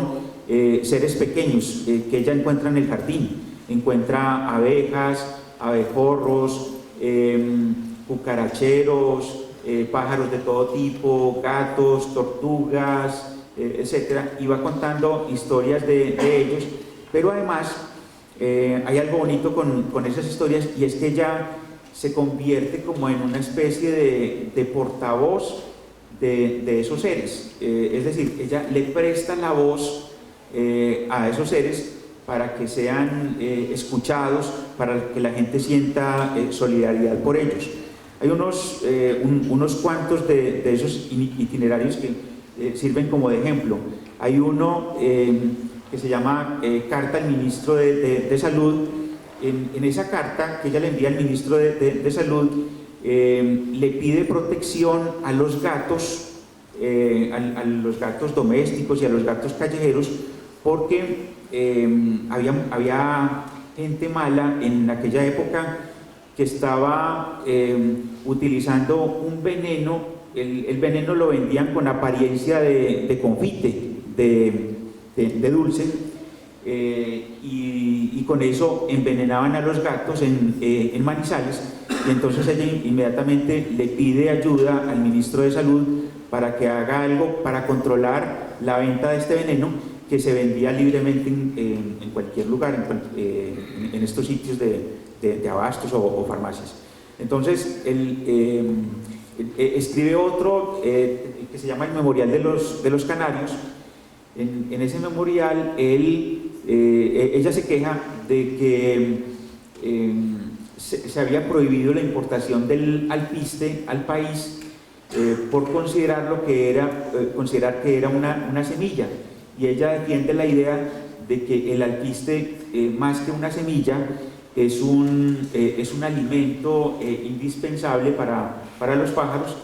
[SPEAKER 3] seres pequeños que ella encuentra en el jardín. Encuentra abejas, abejorros, cucaracheros, pájaros de todo tipo, gatos, tortugas, etc. Y va contando historias de ellos, pero además hay algo bonito con esas historias, y es que ella se convierte como en una especie de portavoz de esos seres. Es decir, ella le presta la voz a esos seres para que sean escuchados, para que la gente sienta solidaridad por ellos. Hay unos cuantos de esos itinerarios que sirven como de ejemplo. Hay uno que se llama Carta al Ministro de Salud. En esa carta que ella le envía al Ministro de Salud, le pide protección a los gatos, a los gatos domésticos y a los gatos callejeros, porque había gente mala en aquella época que estaba utilizando un veneno. El veneno lo vendían con apariencia de confite, de dulce, y con eso envenenaban a los gatos en Manizales. Y entonces ella inmediatamente le pide ayuda al Ministro de Salud para que haga algo para controlar la venta de este veneno, que se vendía libremente en cualquier lugar, en estos sitios de abastos o farmacias. Entonces él escribe otro que se llama El Memorial de los Canarios. En ese memorial ella se queja de que se había prohibido la importación del alpiste al país por considerar que era una semilla, y ella defiende la idea de que el alpiste, más que una semilla, es un alimento indispensable para los pájaros.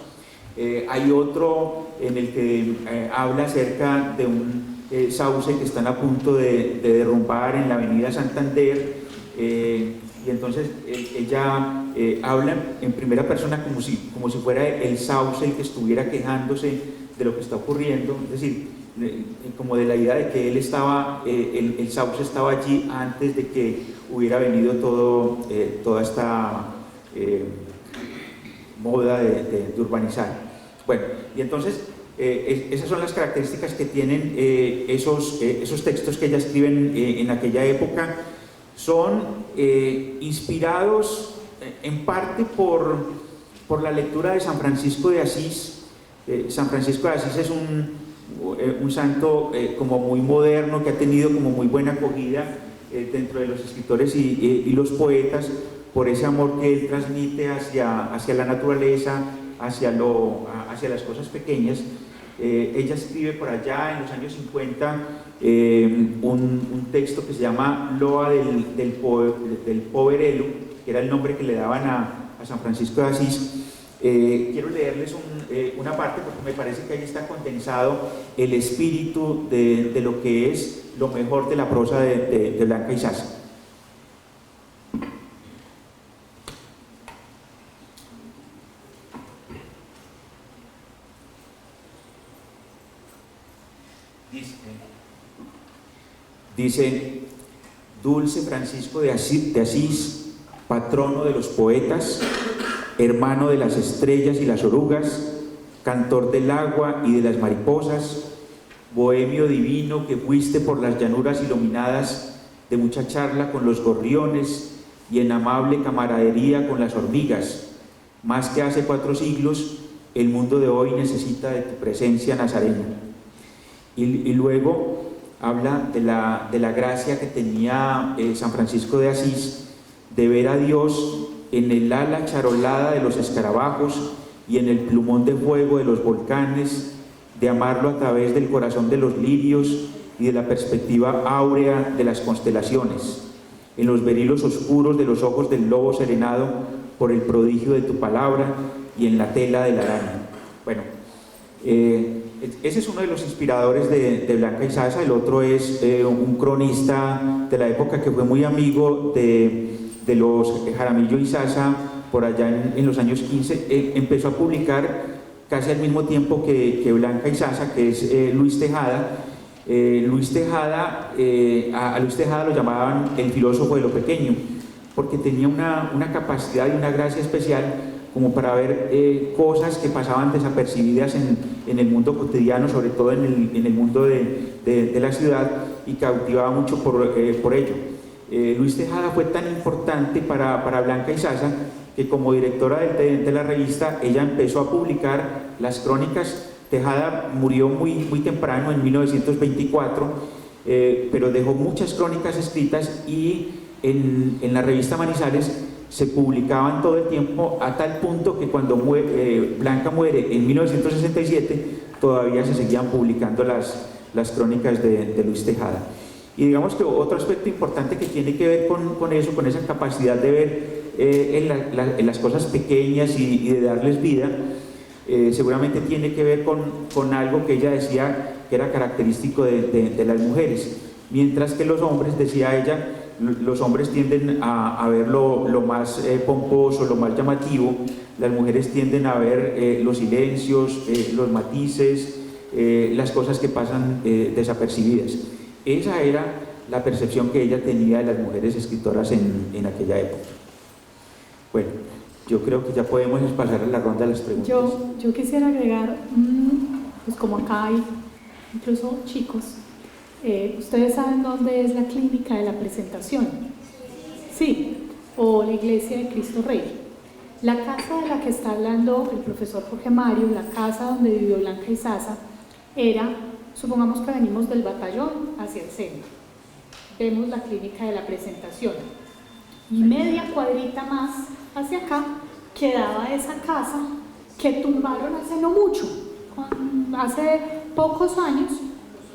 [SPEAKER 3] Hay otro en el que habla acerca de un sauce que están a punto de derrumbar en la avenida Santander, y entonces ella habla en primera persona como si fuera el sauce el que estuviera quejándose de lo que está ocurriendo, es decir, como de la idea de que él estaba, el sauce estaba allí antes de que hubiera venido toda esta moda de urbanizar. Bueno, y entonces esas son las características que tienen esos textos que ella escribe en aquella época. Son inspirados en parte por la lectura de San Francisco de Asís. San Francisco de Asís es un santo como muy moderno, que ha tenido como muy buena acogida dentro de los escritores y los poetas, por ese amor que él transmite hacia la naturaleza, hacia las cosas pequeñas. Ella escribe por allá en los años 50 un texto que se llama Loa del Poverello, que era el nombre que le daban a San Francisco de Asís. Quiero leerles una parte porque me parece que ahí está condensado el espíritu de lo que es lo mejor de la prosa de Blanca Izaza. Dice: Dulce Francisco de Asís, patrono de los poetas, hermano de las estrellas y las orugas, cantor del agua y de las mariposas, bohemio divino que fuiste por las llanuras iluminadas de mucha charla con los gorriones y en amable camaradería con las hormigas. Más que hace 4 siglos, el mundo de hoy necesita de tu presencia nazarena. Y luego habla de la gracia que tenía San Francisco de Asís de ver a Dios en el ala charolada de los escarabajos y en el plumón de fuego de los volcanes, de amarlo a través del corazón de los lirios y de la perspectiva áurea de las constelaciones, en los berilos oscuros de los ojos del lobo serenado por el prodigio de tu palabra y en la tela de la araña. Bueno, ese es uno de los inspiradores de Blanca Izaza. El otro es un cronista de la época que fue muy amigo de los Jaramillo Izaza, por allá en los años 15. Empezó a publicar casi al mismo tiempo que Blanca Izaza, que es Luis Tejada. A Luis Tejada lo llamaban el filósofo de lo pequeño, porque tenía una capacidad y una gracia especial como para ver cosas que pasaban desapercibidas en el mundo cotidiano, sobre todo en el mundo de la ciudad, y cautivaba mucho por ello. Luis Tejada fue tan importante para Blanca Izaza que como directora de la revista ella empezó a publicar las crónicas. Tejada murió muy temprano, en 1924, pero dejó muchas crónicas escritas y en la revista Manizales se publicaban todo el tiempo, a tal punto que cuando Blanca muere en 1967 todavía se seguían publicando las crónicas de Luis Tejada. Y digamos que otro aspecto importante que tiene que ver con eso, con esa capacidad de ver en las cosas pequeñas y de darles vida, seguramente tiene que ver con algo que ella decía que era característico de las mujeres. Mientras que los hombres, decía ella, los hombres tienden a ver lo más pomposo, lo más llamativo. Las mujeres tienden a ver los silencios, los matices, las cosas que pasan desapercibidas. Esa era la percepción que ella tenía de las mujeres escritoras en aquella época. Bueno, yo creo que ya podemos pasar a la ronda de las preguntas.
[SPEAKER 2] Yo quisiera agregar, pues como acá hay incluso chicos, ¿ustedes saben dónde es la clínica de la Presentación? Sí, o la Iglesia de Cristo Rey. La casa de la que está hablando el profesor Jorge Mario, la casa donde vivió Blanca Izaza, era, supongamos que venimos del batallón hacia el centro, vemos la clínica de la Presentación, y media cuadrita más hacia acá quedaba esa casa que tumbaron hace no mucho, hace pocos años,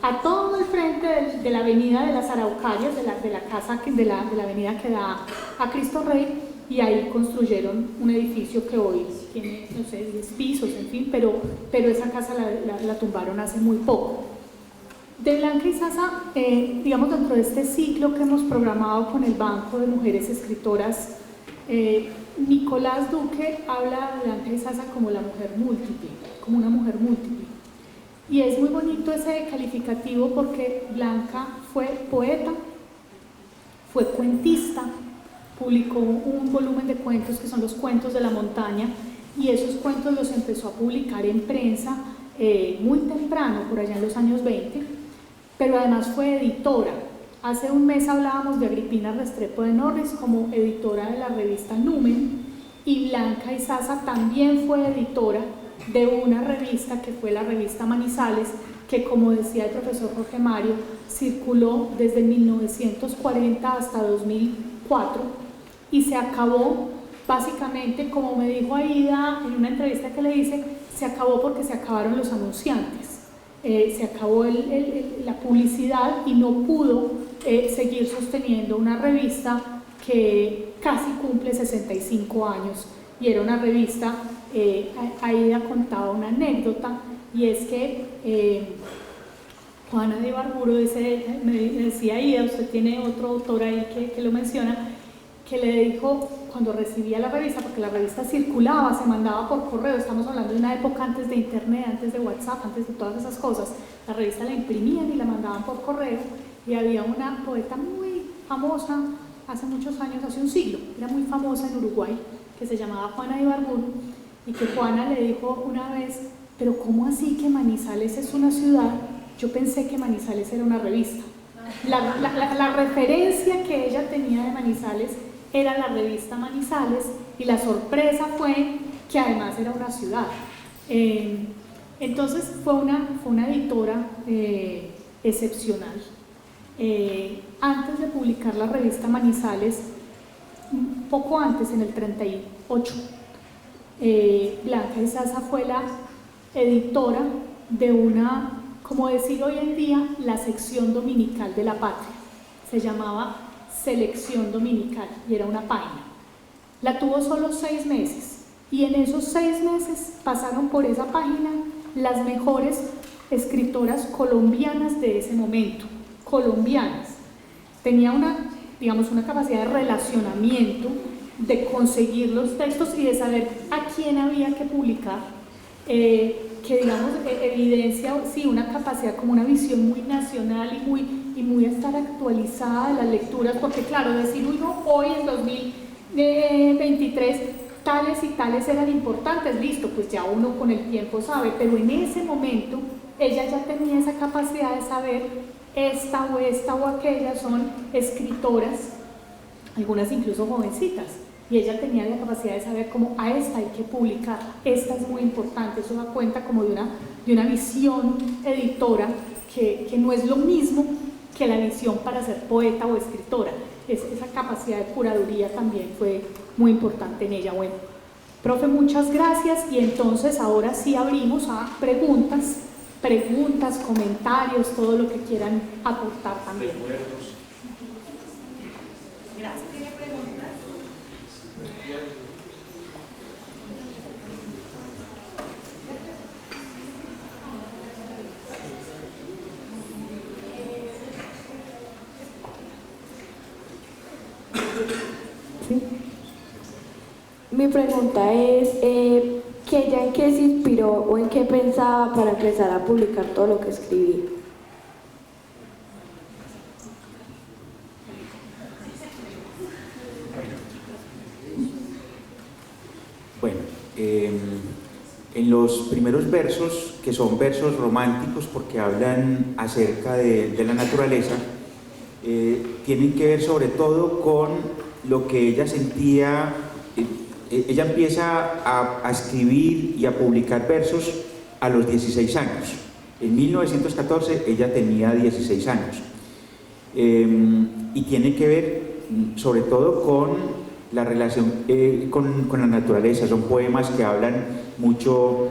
[SPEAKER 2] a todo el frente de la avenida de las Araucarias, de la casa de la avenida que da a Cristo Rey, y ahí construyeron un edificio que hoy tiene, no sé, 10 pisos, en fin, pero esa casa la tumbaron hace muy poco. De Blanca Izaza, digamos, dentro de este ciclo que hemos programado con el Banco de Mujeres Escritoras, Nicolás Duque habla de Blanca Izaza como la mujer múltiple, como una mujer múltiple. Y es muy bonito ese calificativo porque Blanca fue poeta, fue cuentista, publicó un volumen de cuentos que son los cuentos de la montaña, y esos cuentos los empezó a publicar en prensa muy temprano, por allá en los años 20, pero además fue editora. Hace un mes hablábamos de Agripina Restrepo de Norris como editora de la revista Numen, y Blanca Izaza también fue editora de una revista que fue la revista Manizales, que, como decía el profesor Jorge Mario, circuló desde 1940 hasta 2004 y se acabó básicamente, como me dijo Aida en una entrevista que le hice, se acabó porque se acabaron los anunciantes, se acabó la publicidad y no pudo seguir sosteniendo una revista que casi cumple 65 años, y era una revista. Aida contaba una anécdota, y es que Juana de Ibarburu me decía: Aida, usted tiene otro autor ahí que lo menciona, que le dijo cuando recibía la revista, porque la revista circulaba, se mandaba por correo, estamos hablando de una época antes de internet, antes de WhatsApp, antes de todas esas cosas, la revista la imprimían y la mandaban por correo, y había una poeta muy famosa hace muchos años, hace un siglo, era muy famosa en Uruguay, que se llamaba Juana de Ibarburu, y que Juana le dijo una vez: pero ¿cómo así que Manizales es una ciudad? Yo pensé que Manizales era una revista. La referencia que ella tenía de Manizales era la revista Manizales, y la sorpresa fue que además era una ciudad. Entonces fue una editora excepcional. Antes de publicar la revista Manizales, poco antes, en el 38, Blanca Izaza fue la editora de una, como decir hoy en día, la sección dominical de La Patria. Se llamaba Selección Dominical y era una página. La tuvo solo 6 meses, y en esos 6 meses pasaron por esa página las mejores escritoras colombianas de ese momento, colombianas. Tenía una capacidad de relacionamiento, de conseguir los textos y de saber a quién había que publicar, que evidencia, sí, una capacidad, como una visión muy nacional y muy estar actualizada de las lecturas, porque claro, decir uno hoy en 2023 tales y tales eran importantes, listo, pues ya uno con el tiempo sabe, pero en ese momento ella ya tenía esa capacidad de saber esta o aquella son escritoras, algunas incluso jovencitas, y ella tenía la capacidad de saber cómo a esta hay que publicar, esta es muy importante. Eso da cuenta como de una visión editora que no es lo mismo que la visión para ser poeta o escritora. Esa capacidad de curaduría también fue muy importante en ella. Bueno, profe, muchas gracias, y entonces ahora sí abrimos a preguntas, comentarios, todo lo que quieran aportar también. Gracias. ¿Tiene preguntas?
[SPEAKER 5] ¿Sí? Mi pregunta es, ¿que ella en qué se inspiró o en qué pensaba para empezar a publicar todo lo que escribía?
[SPEAKER 3] Bueno, en los primeros versos, que son versos románticos porque hablan acerca de la naturaleza, tienen que ver sobre todo con lo que ella sentía. Ella empieza a escribir y a publicar versos a los 16 años. En 1914 ella tenía 16 años. Y tiene que ver sobre todo con la relación con la naturaleza. Son poemas que hablan mucho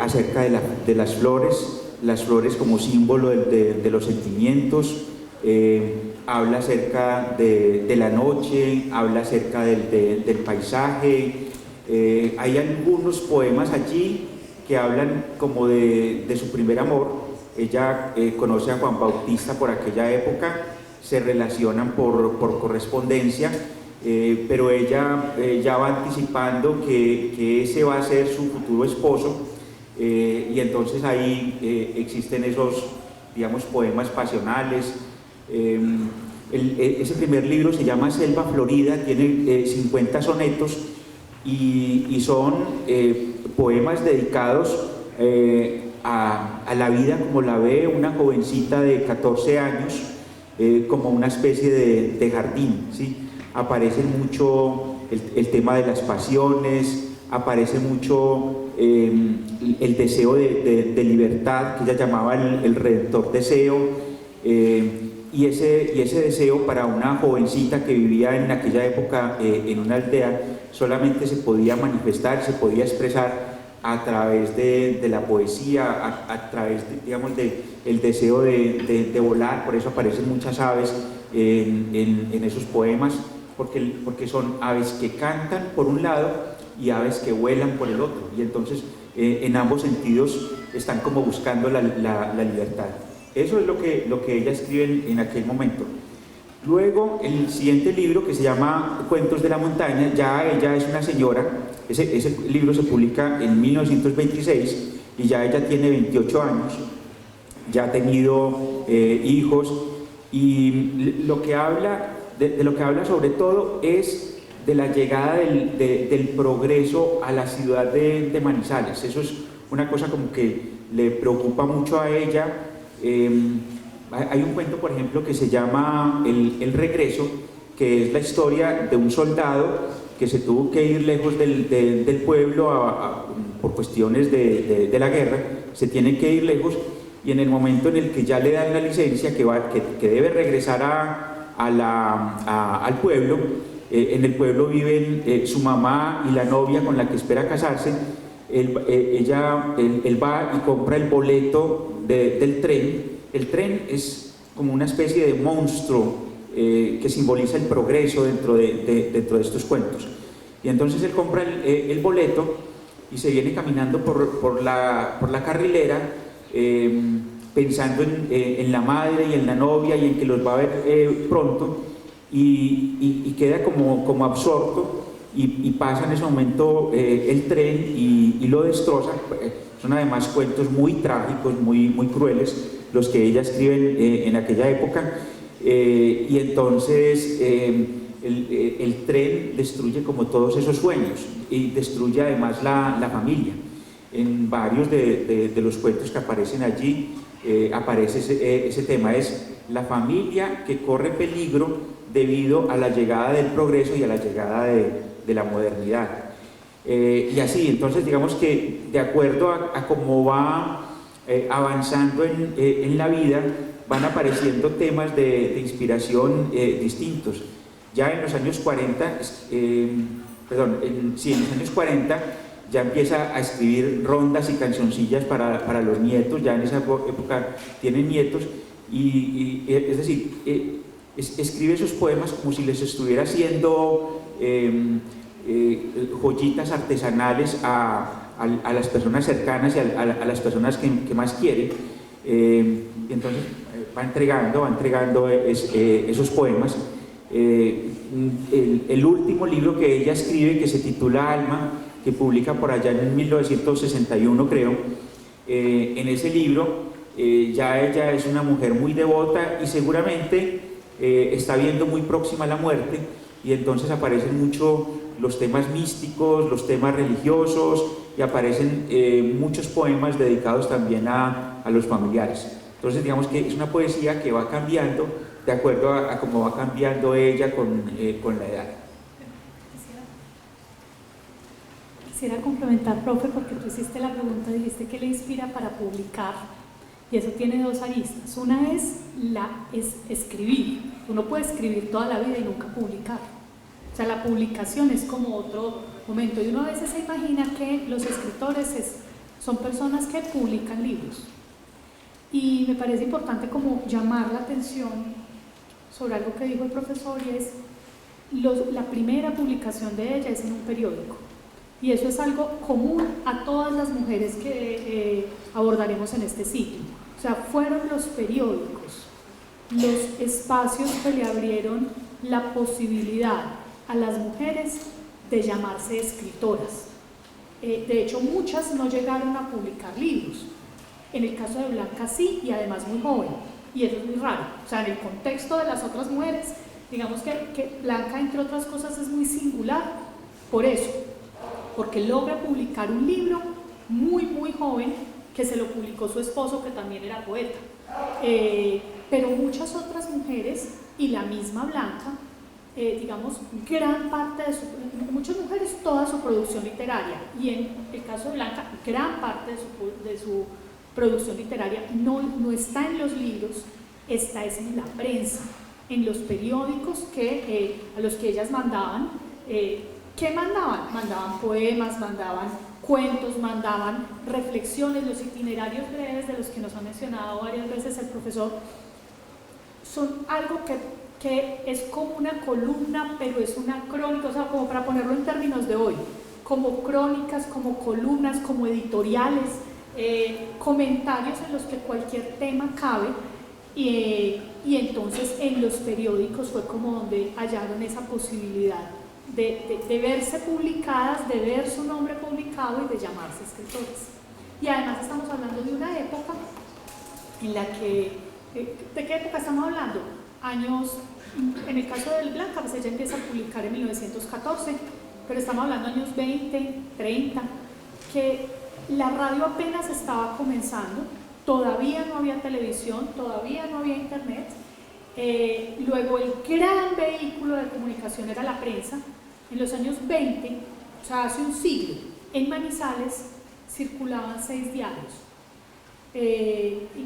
[SPEAKER 3] acerca de las flores como símbolo de los sentimientos. Habla acerca de la noche, habla acerca del paisaje. Hay algunos poemas allí que hablan como de su primer amor. Ella conoce a Juan Bautista por aquella época, se relacionan por correspondencia, pero ella ya va anticipando que ese va a ser su futuro esposo. y entonces ahí existen esos, digamos, poemas pasionales. Ese primer libro se llama Selva Florida, tiene 50 sonetos y son poemas dedicados a la vida como la ve una jovencita de 14 años, como una especie de jardín, ¿sí? Aparece mucho el tema de las pasiones, aparece mucho el deseo de libertad, que ella llamaba el redentor deseo, y ese deseo para una jovencita que vivía en aquella época en una aldea solamente se podía manifestar, se podía expresar a través de la poesía, a través, digamos, del deseo de volar. Por eso aparecen muchas aves en esos poemas, porque son aves que cantan por un lado y aves que vuelan por el otro, y entonces en ambos sentidos están como buscando la libertad. Eso es lo que ella escribe en aquel momento. Luego, el siguiente libro, que se llama Cuentos de la Montaña, ya ella es una señora. Ese libro se publica en 1926 y ya ella tiene 28 años, ya ha tenido hijos, y lo que habla, de lo que habla sobre todo es de la llegada del progreso a la ciudad de Manizales. Eso es una cosa como que le preocupa mucho a ella. Hay un cuento, por ejemplo, que se llama El Regreso, que es la historia de un soldado que se tuvo que ir lejos del pueblo por cuestiones de la guerra. Se tiene que ir lejos, y en el momento en el que ya le dan la licencia, que debe regresar al pueblo, en el pueblo viven su mamá y la novia con la que espera casarse. Él va y compra el boleto del tren. El tren es como una especie de monstruo que simboliza el progreso dentro de estos cuentos. Y entonces él compra el boleto y se viene caminando por la carrilera, pensando en la madre y en la novia y en que los va a ver pronto, y queda como absorto, y pasa en ese momento el tren y lo destroza. Son además cuentos muy trágicos, muy crueles, los que ella escribe en aquella época, y entonces el tren destruye como todos esos sueños, y destruye además la familia. En varios de los cuentos que aparecen allí aparece ese tema, es la familia que corre peligro debido a la llegada del progreso y a la llegada de la modernidad. Y así, entonces digamos que de acuerdo a cómo va avanzando en la vida, van apareciendo temas de inspiración distintos. Ya en los años 40, en los años 40 ya empieza a escribir rondas y cancioncillas para los nietos. Ya en esa época tienen nietos, y es decir, escribe esos poemas como si les estuviera haciendo joyitas artesanales a las personas cercanas y a las personas que más quiere. Y entonces va entregando esos poemas. El último libro que ella escribe, que se titula Alma, que publica por allá en 1961, creo, en ese libro ya ella es una mujer muy devota y seguramente está viendo muy próxima la muerte, y entonces aparecen mucho los temas místicos, los temas religiosos, y aparecen muchos poemas dedicados también a los familiares. Entonces digamos que es una poesía que va cambiando de acuerdo a cómo va cambiando ella con la edad.
[SPEAKER 2] Quisiera complementar, profe, porque tú hiciste la pregunta, dijiste qué le inspira para publicar, y eso tiene dos aristas. Una es escribir. Uno puede escribir toda la vida y nunca publicar. O sea, la publicación es como otro momento, y uno a veces se imagina que los escritores son personas que publican libros, y me parece importante como llamar la atención sobre algo que dijo el profesor, y es la primera publicación de ella es en un periódico, y eso es algo común a todas las mujeres que abordaremos en este ciclo. O sea, fueron los periódicos los espacios que le abrieron la posibilidad a las mujeres de llamarse escritoras. De hecho, muchas no llegaron a publicar libros. En el caso de Blanca sí, y además muy joven, y eso es muy raro. O sea, en el contexto de las otras mujeres, digamos que Blanca, entre otras cosas, es muy singular por eso, porque logra publicar un libro muy joven, que se lo publicó su esposo, que también era poeta. Pero muchas otras mujeres, y la misma Blanca, digamos, gran parte de muchas mujeres, toda su producción literaria, y en el caso de Blanca, gran parte de su producción literaria no está en los libros, está en la prensa, en los periódicos a los que ellas mandaban. ¿Qué mandaban? Mandaban poemas, mandaban cuentos, mandaban reflexiones. Los itinerarios breves de los que nos ha mencionado varias veces el profesor son algo que es como una columna, pero es una crónica, o sea, como para ponerlo en términos de hoy, como crónicas, como columnas, como editoriales, comentarios en los que cualquier tema cabe, y entonces en los periódicos fue como donde hallaron esa posibilidad de verse publicadas, de ver su nombre publicado y de llamarse escritores. Y además estamos hablando de una época en la que, ¿de qué época estamos hablando? Años, en el caso de Blanca, pues ella empieza a publicar en 1914, pero estamos hablando de años 20, 30, que la radio apenas estaba comenzando, todavía no había televisión, todavía no había internet. Luego el gran vehículo de comunicación era la prensa. En los años 20, o sea, hace un siglo, en Manizales circulaban 6 diarios.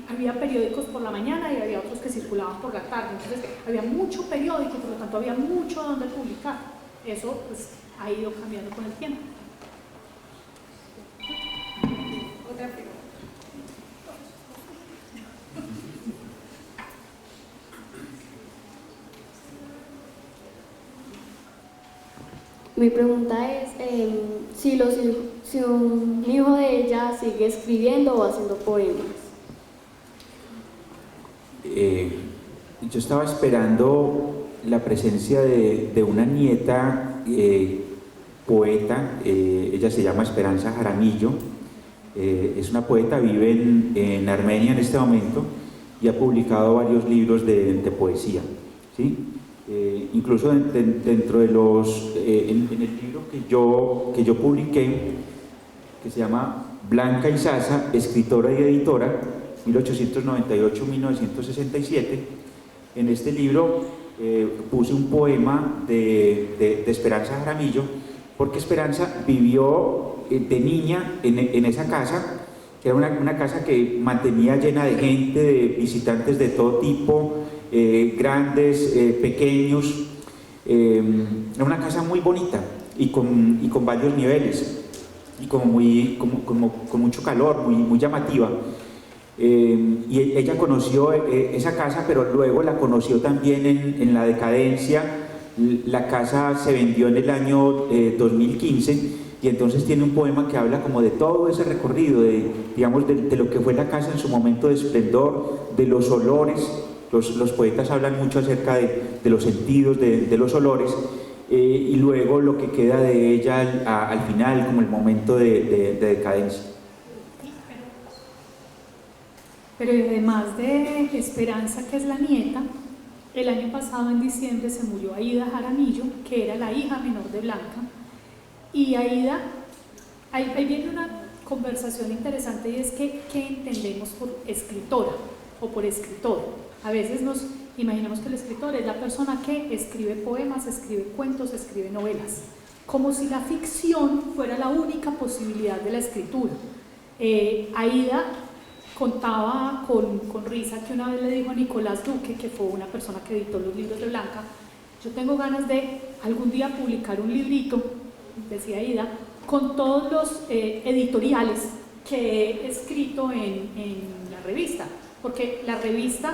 [SPEAKER 2] Había periódicos por la mañana y había otros que circulaban por la tarde, entonces había mucho periódico, por lo tanto había mucho donde publicar. Eso pues ha ido cambiando con el tiempo.
[SPEAKER 1] Otra pregunta.
[SPEAKER 5] Mi pregunta es si un hijo de ella sigue escribiendo o haciendo poemas.
[SPEAKER 3] Yo estaba esperando la presencia de una nieta poeta. Ella se llama Esperanza Jaramillo, es una poeta, vive en Armenia en este momento y ha publicado varios libros de poesía, ¿sí? Incluso dentro de en el libro que yo publiqué, que se llama Blanca Izaza, escritora y editora, 1898-1967, en este libro puse un poema de Esperanza Jaramillo, porque Esperanza vivió de niña en esa casa, que era una casa que mantenía llena de gente, de visitantes de todo tipo, grandes, pequeños. Era una casa muy bonita y con varios niveles y con mucho calor, muy llamativa. Y ella conoció esa casa, pero luego la conoció también en la decadencia. La casa se vendió en el año 2015 y entonces tiene un poema que habla como de todo ese recorrido, digamos, de lo que fue la casa en su momento de esplendor, de los olores. Los poetas hablan mucho acerca de los sentidos, de los olores, y luego lo que queda de ella al final, como el momento de decadencia.
[SPEAKER 2] Pero además de Esperanza, que es la nieta, el año pasado en diciembre se murió Aida Jaramillo, que era la hija menor de Blanca. Y Aida, ahí viene una conversación interesante, y es que ¿qué entendemos por escritora o por escritor? A veces nos imaginamos que el escritor es la persona que escribe poemas, escribe cuentos, escribe novelas, como si la ficción fuera la única posibilidad de la escritura. Aida contaba con risa que una vez le dijo a Nicolás Duque, que fue una persona que editó los libros de Blanca: yo tengo ganas de algún día publicar un librito, decía Aida, con todos los editoriales que he escrito en la revista, porque la revista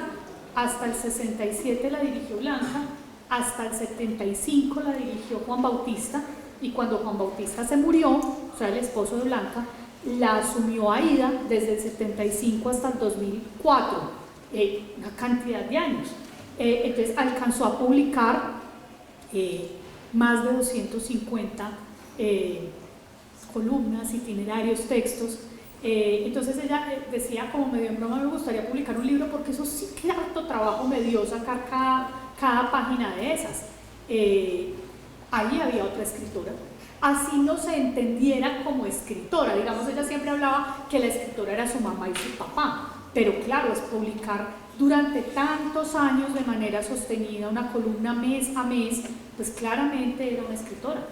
[SPEAKER 2] hasta el 67 la dirigió Blanca, hasta el 75 la dirigió Juan Bautista, y cuando Juan Bautista se murió, o sea, el esposo de Blanca, la asumió Aida desde el 75 hasta el 2004, una cantidad de años. Entonces alcanzó a publicar más de 250 columnas, itinerarios, textos. Entonces ella decía como medio en broma, me gustaría publicar un libro porque eso sí que harto trabajo me dio sacar cada página de esas. Ahí había otra escritora, así no se entendiera como escritora, digamos, ella siempre hablaba que la escritora era su mamá y su papá, pero claro, es publicar durante tantos años de manera sostenida una columna mes a mes, pues claramente era una escritora,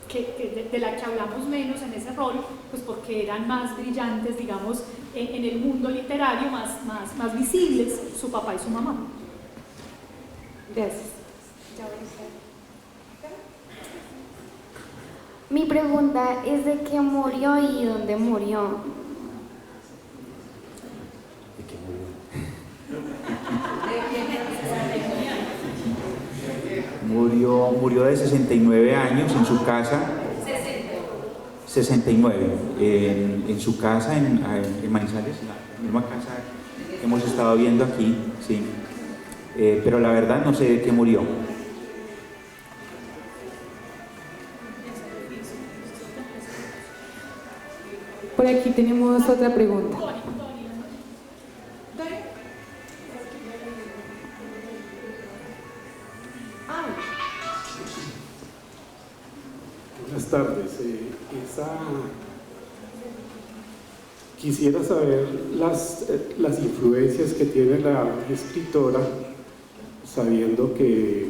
[SPEAKER 2] de la que hablamos menos en ese rol, pues porque eran más brillantes, digamos, en el mundo literario, más visibles, su papá y su mamá.
[SPEAKER 1] Gracias.
[SPEAKER 5] Mi pregunta es de qué murió y dónde murió.
[SPEAKER 3] Murió de 69 años en su casa. 69. En su casa en Manizales, la misma casa que hemos estado viendo aquí, sí. Pero la verdad no sé de qué murió.
[SPEAKER 1] Por aquí tenemos otra pregunta.
[SPEAKER 6] Buenas tardes. Quisiera saber las influencias que tiene la escritora, sabiendo que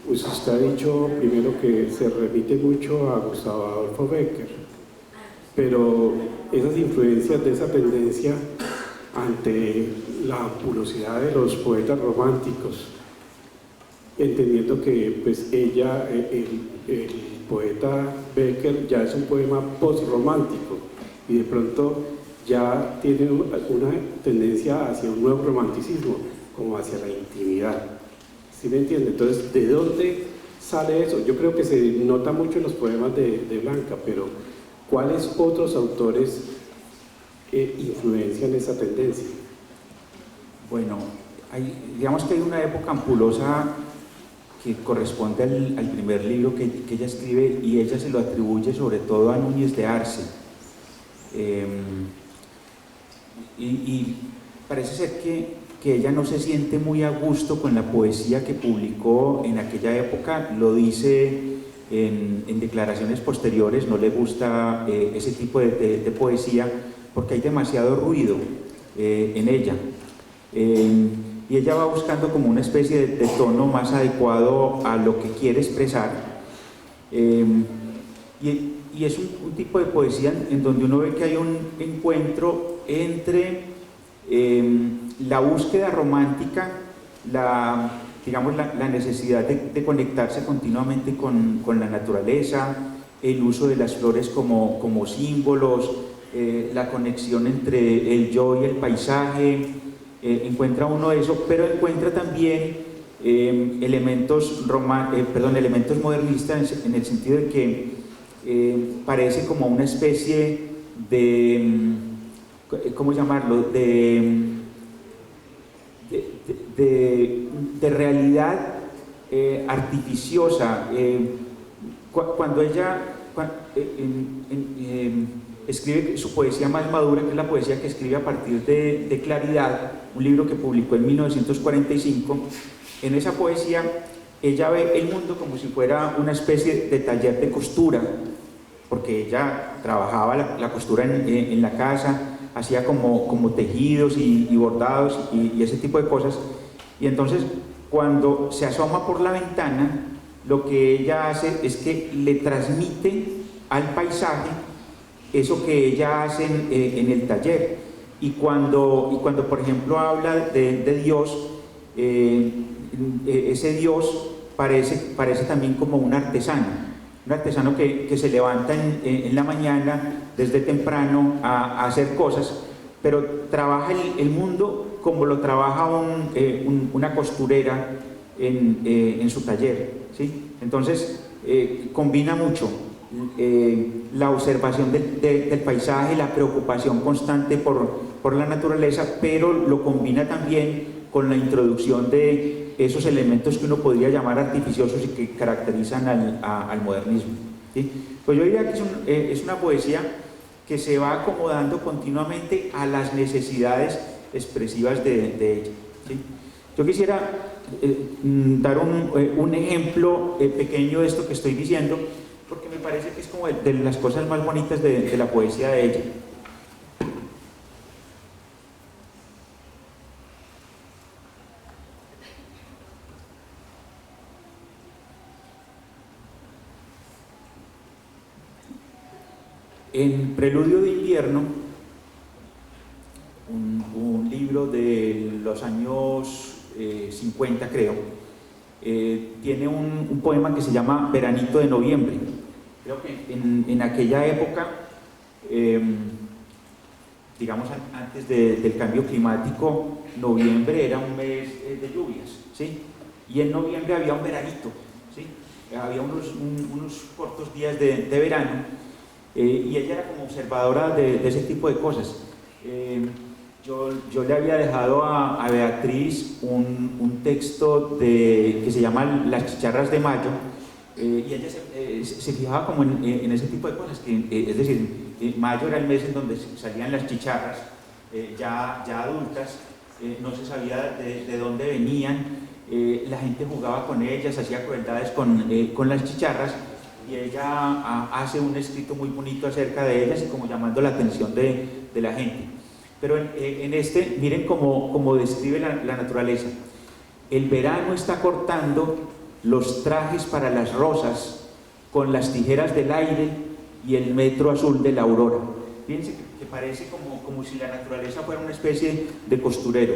[SPEAKER 6] pues usted ha dicho primero que se remite mucho a Gustavo Adolfo Bécquer, pero esas influencias de esa tendencia ante la ampulosidad de los poetas románticos, entendiendo que pues ella, el poeta Bécquer ya es un poema postromántico y de pronto ya tiene una tendencia hacia un nuevo romanticismo, como hacia la intimidad. ¿Sí me entiende? Entonces, ¿de dónde sale eso? Yo creo que se nota mucho en los poemas de Blanca, pero ¿cuáles otros autores influencian esa tendencia?
[SPEAKER 3] Bueno, digamos que hay una época ampulosa que corresponde al primer libro que ella escribe, y ella se lo atribuye sobre todo a Núñez de Arce. Y parece ser que ella no se siente muy a gusto con la poesía que publicó en aquella época, lo dice en declaraciones posteriores, no le gusta ese tipo de poesía porque hay demasiado ruido en ella. Y ella va buscando como una especie de tono más adecuado a lo que quiere expresar. Y es un tipo de poesía en donde uno ve que hay un encuentro entre la búsqueda romántica, digamos, la necesidad de conectarse continuamente con la naturaleza, el uso de las flores como símbolos, la conexión entre el yo y el paisaje. Encuentra uno eso, pero encuentra también elementos modernistas en el sentido de que parece como una especie de, ¿cómo llamarlo?, de realidad artificiosa. Cuando ella escribe su poesía más madura, que es la poesía que escribe a partir de Claridad, un libro que publicó en 1945, en esa poesía ella ve el mundo como si fuera una especie de taller de costura, porque ella trabajaba la costura en la casa, hacía como tejidos y bordados y ese tipo de cosas, y entonces cuando se asoma por la ventana, lo que ella hace es que le transmite al paisaje eso que ella hace en el taller. Y cuando por ejemplo habla de Dios, ese Dios parece también como un artesano que se levanta en la mañana desde temprano a hacer cosas, pero trabaja el mundo como lo trabaja una costurera en su taller, ¿sí? Entonces combina mucho la observación del paisaje, la preocupación constante por la naturaleza, pero lo combina también con la introducción de esos elementos que uno podría llamar artificiosos y que caracterizan al modernismo. ¿sí? Pues yo diría que es una poesía que se va acomodando continuamente a las necesidades expresivas de ella, ¿sí? Yo quisiera dar un ejemplo pequeño de esto que estoy diciendo, porque me parece que es como de las cosas más bonitas de la poesía de ella. En Preludio de invierno, un libro de los años 50 creo, tiene un poema que se llama Veranito de noviembre. Creo que en aquella época, digamos antes del cambio climático, noviembre era un mes de lluvias, ¿sí? Y en noviembre había un veranito, ¿sí? Había unos cortos días de verano. Y ella era como observadora de ese tipo de cosas. Yo le había dejado a Beatriz un texto que se llama Las chicharras de mayo, y ella se fijaba como en ese tipo de cosas, es decir, mayo era el mes en donde salían las chicharras, ya adultas, no se sabía de dónde venían, la gente jugaba con ellas, hacía crueldades con las chicharras, y ella hace un escrito muy bonito acerca de ellas y como llamando la atención de la gente. Pero en este, miren cómo describe la naturaleza. El verano está cortando los trajes para las rosas con las tijeras del aire y el metro azul de la aurora. Fíjense que parece como si la naturaleza fuera una especie de costurero.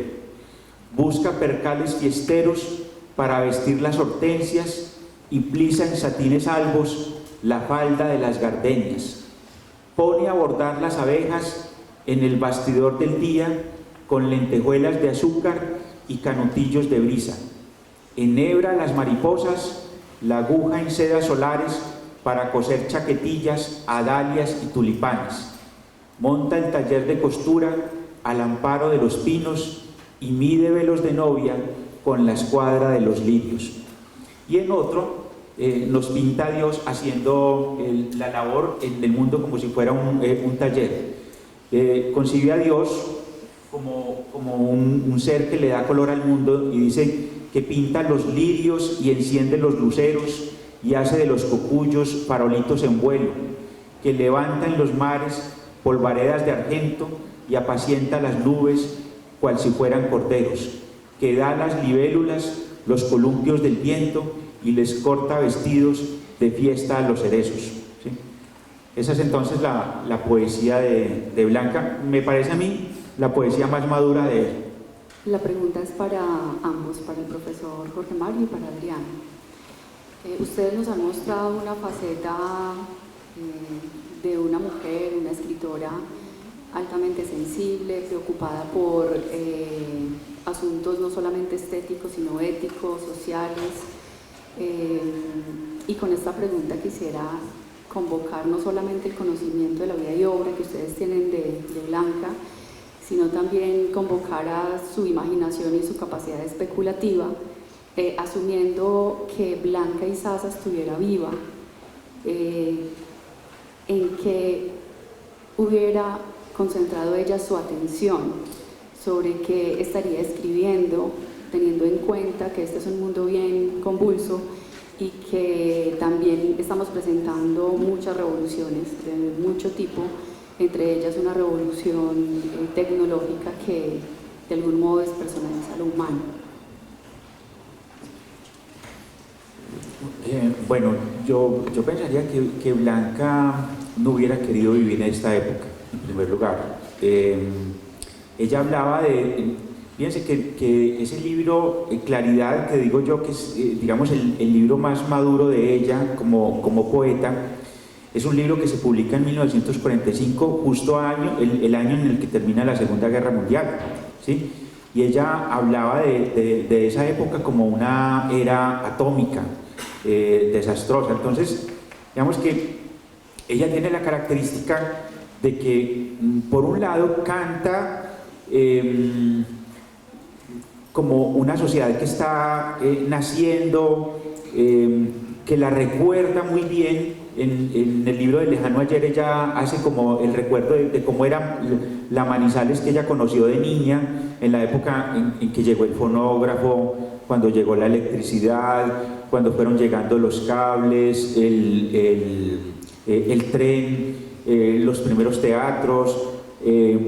[SPEAKER 3] Busca percales fiesteros para vestir las hortensias y plisa en satines albos la falda de las gardenias. Pone a bordar las abejas en el bastidor del día con lentejuelas de azúcar y canutillos de brisa. Enhebra las mariposas, la aguja en sedas solares para coser chaquetillas, adalias y tulipanes. Monta el taller de costura al amparo de los pinos y mide velos de novia con la escuadra de los lirios. Y en otro nos pinta a Dios haciendo la labor en el mundo como si fuera un taller. Concibe a Dios como un ser que le da color al mundo y dice que pinta los lirios y enciende los luceros y hace de los cocuyos farolitos en vuelo, que levanta en los mares polvaredas de argento y apacienta las nubes cual si fueran corderos, que da las libélulas los columpios del viento y les corta vestidos de fiesta a los cerezos, ¿sí? Esa es entonces la poesía de Blanca. Me parece a mí la poesía más madura de ella.
[SPEAKER 7] La pregunta es para ambos, para el profesor Jorge Mario y para Adrián. Ustedes nos han mostrado una faceta de una mujer, una escritora altamente sensible, preocupada por asuntos no solamente estéticos, sino éticos, sociales. Y con esta pregunta quisiera convocar no solamente el conocimiento de la vida y obra que ustedes tienen de Blanca, sino también convocar a su imaginación y su capacidad especulativa, asumiendo que Blanca Izaza estuviera viva, en que hubiera concentrado ella su atención sobre qué estaría escribiendo, teniendo en cuenta que este es un mundo bien convulso y que también estamos presentando muchas revoluciones de mucho tipo, entre ellas una revolución tecnológica que de algún modo despersonaliza lo humano.
[SPEAKER 3] Bueno, yo pensaría que Blanca no hubiera querido vivir en esta época, en primer lugar. Ella hablaba fíjense que ese libro, Claridad, que digo yo que es, digamos, el libro más maduro de ella como poeta, es un libro que se publica en 1945, justo el año en el que termina la Segunda Guerra Mundial, ¿sí? Y ella hablaba de esa época como una era atómica, desastrosa. Entonces, digamos que ella tiene la característica de que, por un lado, canta como una sociedad que está naciendo, que la recuerda muy bien, en el libro de Lejano Ayer ella hace como el recuerdo de cómo era la Manizales que ella conoció de niña, en la época en que llegó el fonógrafo, cuando llegó la electricidad, cuando fueron llegando los cables, el tren, los primeros teatros.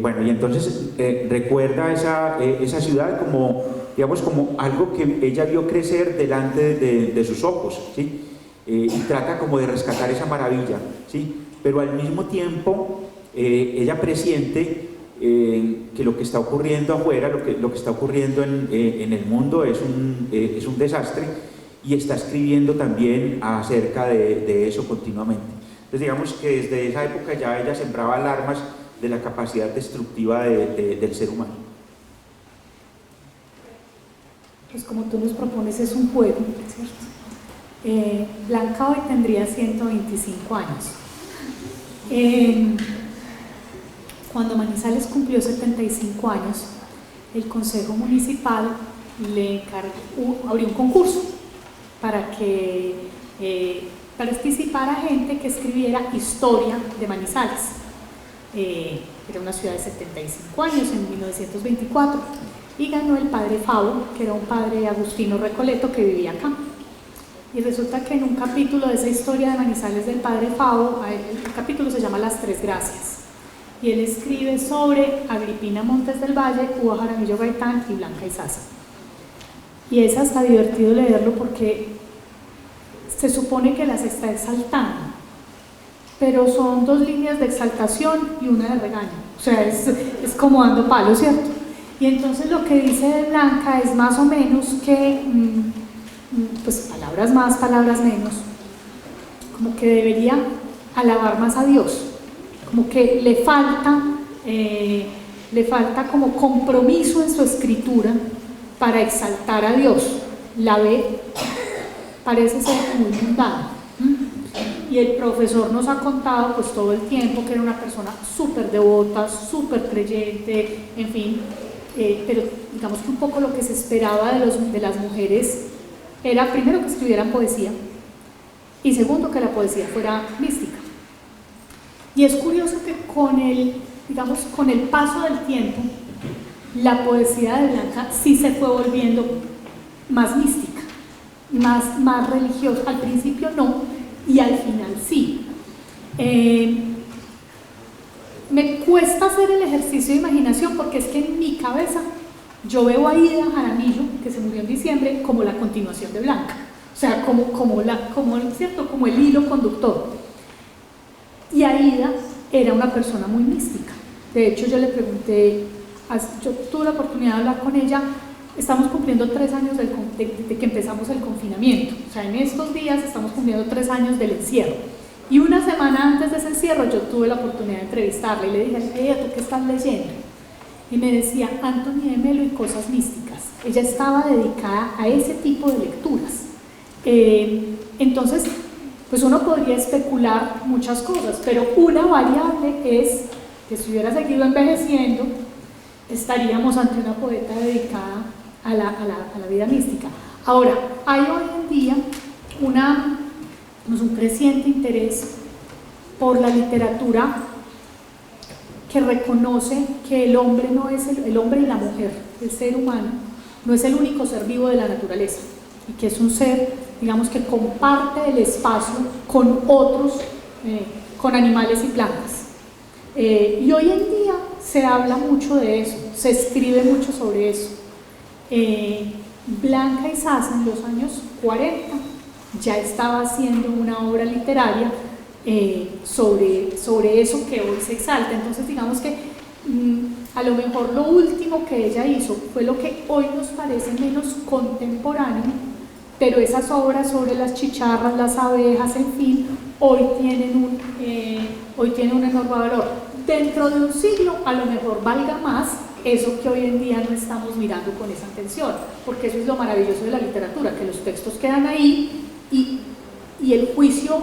[SPEAKER 3] Bueno, y entonces recuerda esa ciudad como, digamos, como algo que ella vio crecer delante de sus ojos, ¿sí? Y trata como de rescatar esa maravilla, ¿sí? Pero al mismo tiempo ella presiente que lo que está ocurriendo afuera, lo que está ocurriendo en el mundo es un desastre, y está escribiendo también acerca de eso continuamente. Entonces digamos que desde esa época ya ella sembraba alarmas de la capacidad destructiva del ser humano.
[SPEAKER 2] Pues como tú nos propones, es un juego, ¿cierto? Blanca hoy tendría 125 años. Cuando Manizales cumplió 75 años, el Consejo Municipal abrió un concurso para que participara gente que escribiera historia de Manizales. Era una ciudad de 75 años, en 1924, y ganó el padre Favo, que era un padre agustino recoleto que vivía acá. Y resulta que en un capítulo de esa historia de Manizales del padre Favo, el capítulo se llama Las Tres Gracias, y él escribe sobre Agripina Montes del Valle, Hugo Jaramillo Gaitán y Blanca Izaza. Y es hasta divertido leerlo porque se supone que las está exaltando, pero son dos líneas de exaltación y una de regaño, o sea, es como dando palos, ¿cierto? Y entonces lo que dice de Blanca es más o menos que, pues palabras más, palabras menos, como que debería alabar más a Dios, como que le falta como compromiso en su escritura para exaltar a Dios. La ve, parece ser muy mundana. Y el profesor nos ha contado pues todo el tiempo que era una persona súper devota, súper creyente, en fin, pero digamos que un poco lo que se esperaba de las mujeres era primero que escribieran poesía y segundo que la poesía fuera mística. Y es curioso que con el paso del tiempo la poesía de Blanca sí se fue volviendo más mística, más religiosa. Al principio no, y al final sí. Me cuesta hacer el ejercicio de imaginación porque es que en mi cabeza yo veo a Ida Jaramillo, que se murió en diciembre, como la continuación de Blanca, o sea, como el hilo conductor. Y Aida era una persona muy mística. De hecho, yo le pregunté, yo tuve la oportunidad de hablar con ella. Estamos cumpliendo 3 años de que empezamos el confinamiento, o sea, en estos días estamos cumpliendo 3 años del encierro, y una semana antes de ese encierro yo tuve la oportunidad de entrevistarla y le dije, ¿tú qué estás leyendo? Y me decía, Anthony de Melo y cosas místicas. Ella estaba dedicada a ese tipo de lecturas. Entonces, pues uno podría especular muchas cosas, pero una variable es que si hubiera seguido envejeciendo, estaríamos ante una poeta dedicada a la vida mística. Ahora, hay hoy en día un creciente interés por la literatura que reconoce que el hombre no es el hombre y la mujer, el ser humano, no es el único ser vivo de la naturaleza, y que es un ser, digamos, que comparte el espacio con otros, con animales y plantas. Y hoy en día se habla mucho de eso, se escribe mucho sobre eso. Blanca Izaza en los años 40 ya estaba haciendo una obra literaria sobre eso que hoy se exalta. Entonces digamos que a lo mejor lo último que ella hizo fue lo que hoy nos parece menos contemporáneo, pero esas obras sobre las chicharras, las abejas, en fin, hoy tienen un enorme valor. Dentro de un siglo a lo mejor valga más eso que hoy en día no estamos mirando con esa atención, porque eso es lo maravilloso de la literatura, que los textos quedan ahí y el juicio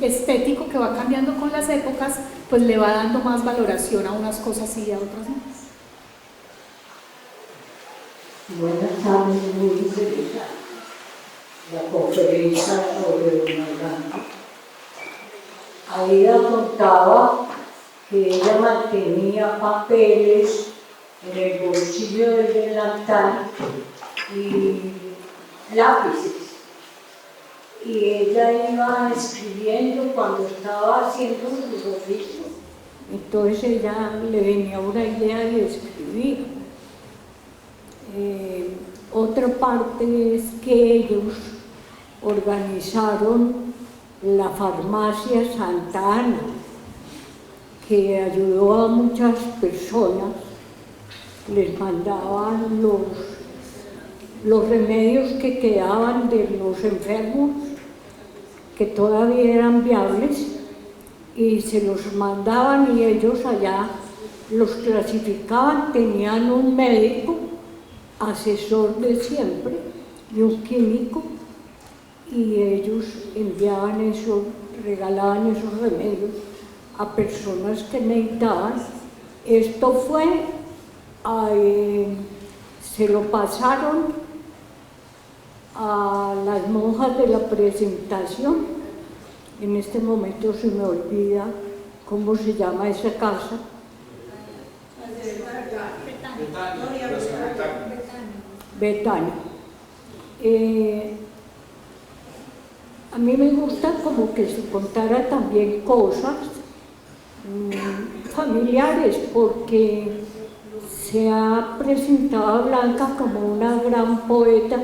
[SPEAKER 2] estético que va cambiando con las épocas, pues le va dando más valoración a unas cosas y a otras más.
[SPEAKER 8] Buenas tardes, muy interesante la conferencia sobre Blanca. Aida contaba que ella mantenía papeles en el bolsillo del delantal y lápices. Y ella iba escribiendo cuando estaba haciendo sus oficios. Entonces ella le venía una idea y escribía. Otra parte es que ellos organizaron la farmacia Santa Ana, que ayudó a muchas personas, les mandaban los remedios que quedaban de los enfermos, que todavía eran viables, y se los mandaban y ellos allá los clasificaban, tenían un médico, asesor de siempre, y un químico, y ellos enviaban eso, regalaban esos remedios a personas que necesitaban. Esto fue, se lo pasaron a las monjas de la presentación. En este momento se me olvida cómo se llama esa casa. Betania. A mí me gusta como que se contara también cosas familiares, porque se ha presentado a Blanca como una gran poeta,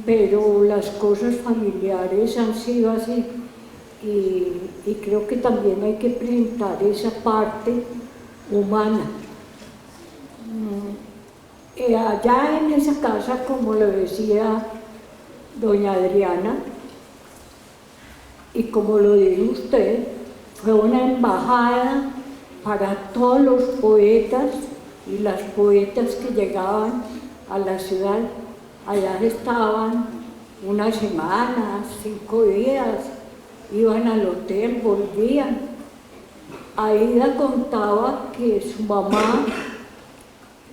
[SPEAKER 8] pero las cosas familiares han sido así, y creo que también hay que presentar esa parte humana. Allá en esa casa, como lo decía doña Adriana, y como lo dice usted, fue una embajada para todos los poetas y las poetas que llegaban a la ciudad. Allá estaban una semana, 5 días, iban al hotel, volvían. Aida contaba que su mamá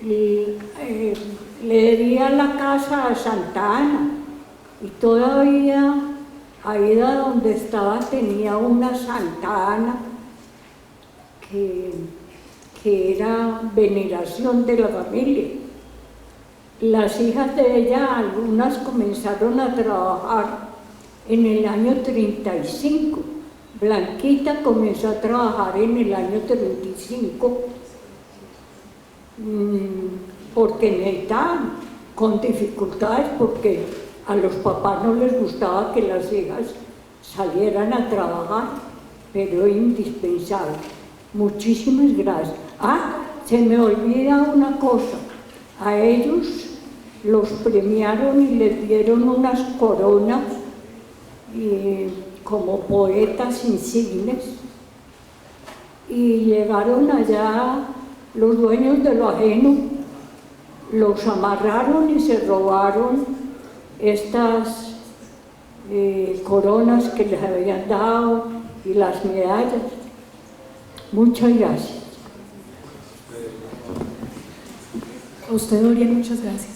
[SPEAKER 8] le debía la casa a Santa Ana, y todavía Aida, donde estaba, tenía una Santa Ana que era veneración de la familia. Las hijas de ella, algunas comenzaron a trabajar en el año 35. Blanquita comenzó a trabajar en el año 35 porque necesitaban, con dificultades, porque a los papás no les gustaba que las hijas salieran a trabajar, pero es indispensable. Muchísimas gracias. Se me olvida una cosa. A ellos los premiaron y les dieron unas coronas como poetas insignes, y llegaron allá los dueños de lo ajeno, los amarraron y se robaron estas coronas que les habían dado y las medallas. Muchas gracias.
[SPEAKER 2] A usted, Doria, muchas gracias.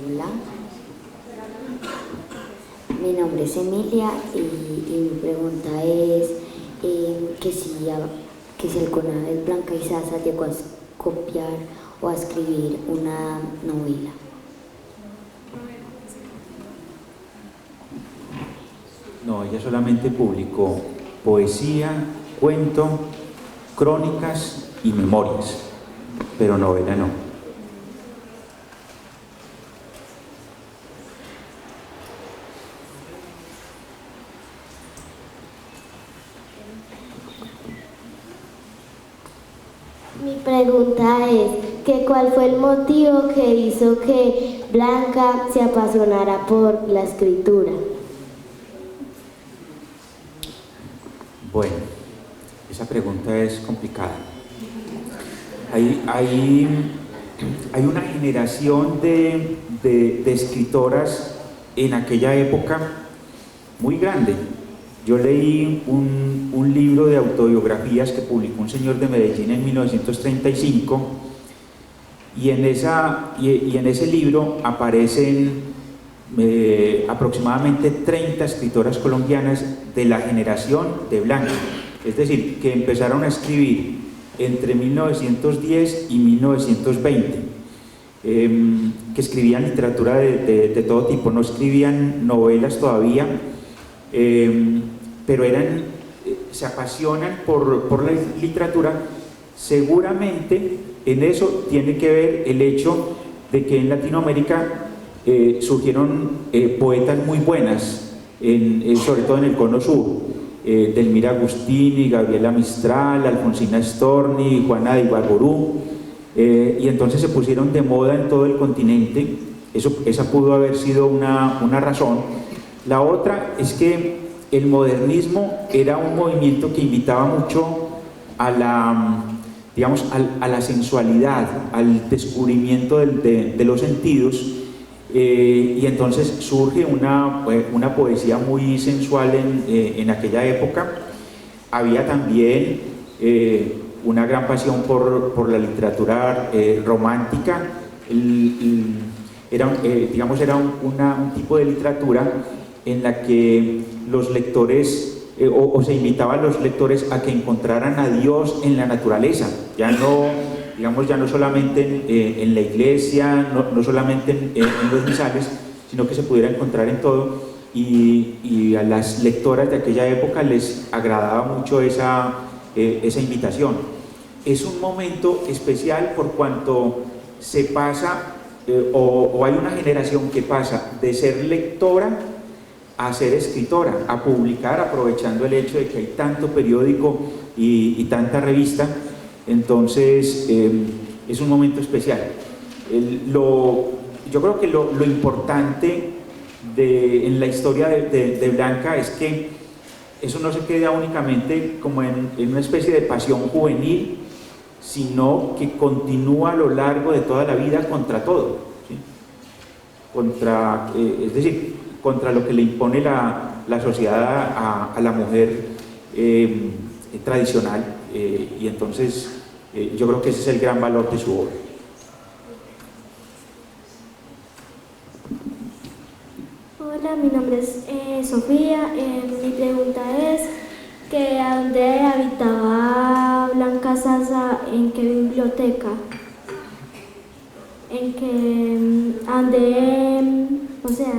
[SPEAKER 9] Hola, mi nombre es Emilia y mi pregunta es que si el CONAVES Blanca Izaza llegó a copiar o a escribir una novela.
[SPEAKER 3] No, ella solamente publicó poesía, cuento, crónicas y memorias, pero novela no.
[SPEAKER 4] Mi pregunta es que ¿cuál fue el motivo que hizo que Blanca se apasionara por la escritura?
[SPEAKER 3] Bueno, esa pregunta es complicada. Hay una generación de escritoras en aquella época muy grande. Yo leí un libro de autobiografías que publicó un señor de Medellín en 1935, y en ese libro aparecen aproximadamente 30 escritoras colombianas de la generación de Blanca, es decir, que empezaron a escribir entre 1910 y 1920, que escribían literatura de todo tipo, no escribían novelas todavía, pero se apasionan por la literatura. Seguramente en eso tiene que ver el hecho de que en Latinoamérica surgieron poetas muy buenas, sobre todo en el cono sur, Delmira Agustini, Gabriela Mistral, Alfonsina Storni, Juana de Ibarború, y entonces se pusieron de moda en todo el continente. Esa pudo haber sido una razón. La otra es que el modernismo era un movimiento que invitaba mucho a la sensualidad, al descubrimiento de los sentidos, y entonces surge una poesía muy sensual en aquella época. Había también una gran pasión por la literatura romántica. Era un tipo de literatura en la que los lectores o se invitaba a los lectores a que encontraran a Dios en la naturaleza, ya no solamente en la iglesia, no solamente en los misales, sino que se pudiera encontrar en todo, y a las lectoras de aquella época les agradaba mucho esa invitación. Es un momento especial por cuanto se pasa, o hay una generación que pasa de ser lectora a ser escritora, a publicar, aprovechando el hecho de que hay tanto periódico y tanta revista. Entonces es un momento especial. Yo creo que lo importante en la historia de Blanca es que eso no se queda únicamente como en una especie de pasión juvenil, sino que continúa a lo largo de toda la vida contra todo, ¿sí? Es decir, contra lo que le impone la sociedad a la mujer tradicional, y entonces yo creo que ese es el gran valor de su obra.
[SPEAKER 4] Hola, mi nombre es Sofía. Mi pregunta es que ¿a dónde habitaba Blanca Sasa? ¿En qué biblioteca? ¿En qué? O sea,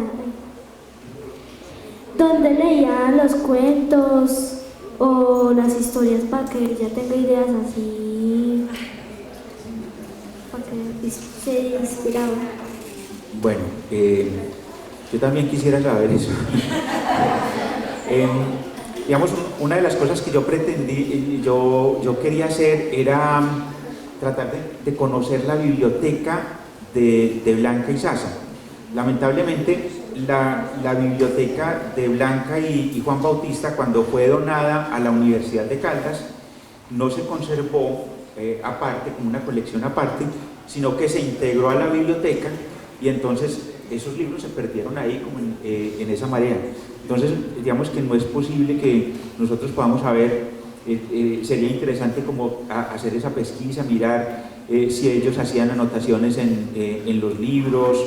[SPEAKER 4] ¿dónde leía los cuentos o las historias para que ella tenga ideas así, para que se inspiraba?
[SPEAKER 3] Bueno, yo también quisiera saber eso. Digamos, una de las cosas que yo pretendí, yo quería hacer era tratar de conocer la biblioteca de Blanca y Sasa. Lamentablemente, la biblioteca de Blanca y Juan Bautista, cuando fue donada a la Universidad de Caldas, no se conservó aparte, como una colección aparte, sino que se integró a la biblioteca, y entonces esos libros se perdieron ahí como en esa marea. Entonces, digamos que no es posible que nosotros podamos saber, sería interesante como hacer esa pesquisa, mirar si ellos hacían anotaciones en los libros,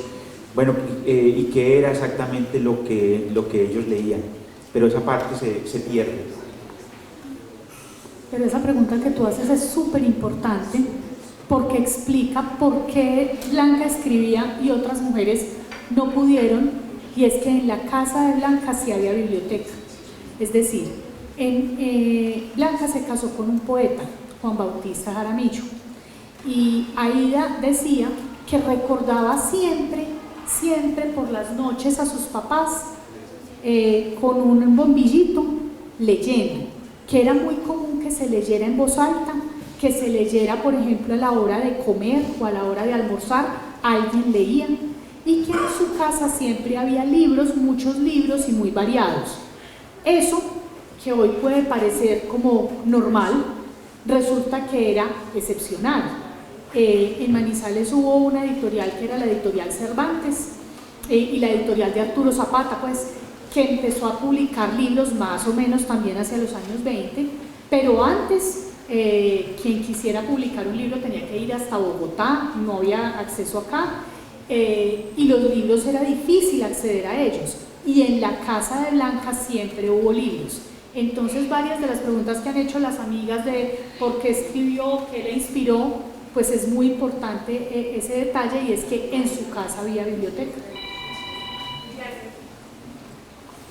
[SPEAKER 3] bueno, y qué era exactamente lo que ellos leían, pero esa parte se pierde.
[SPEAKER 2] Pero esa pregunta que tú haces es súper importante, porque explica por qué Blanca escribía y otras mujeres no pudieron, y es que en la casa de Blanca sí había biblioteca. Es decir, Blanca se casó con un poeta, Juan Bautista Jaramillo, y Aída decía que recordaba siempre por las noches a sus papás con un bombillito leyendo, que era muy común que se leyera en voz alta, que se leyera, por ejemplo, a la hora de comer o a la hora de almorzar, alguien leía, y que en su casa siempre había libros, muchos libros y muy variados. Eso, que hoy puede parecer como normal, resulta que era excepcional. En Manizales hubo una editorial que era la editorial Cervantes y la editorial de Arturo Zapata, pues, que empezó a publicar libros más o menos también hacia los años 20, pero antes Quien quisiera publicar un libro tenía que ir hasta Bogotá, no había acceso acá, y los libros era difícil acceder a ellos. Y en la casa de Blanca siempre hubo libros. Entonces varias de las preguntas que han hecho las amigas de por qué escribió, qué le inspiró, pues es muy importante ese detalle, y es que en su casa había biblioteca.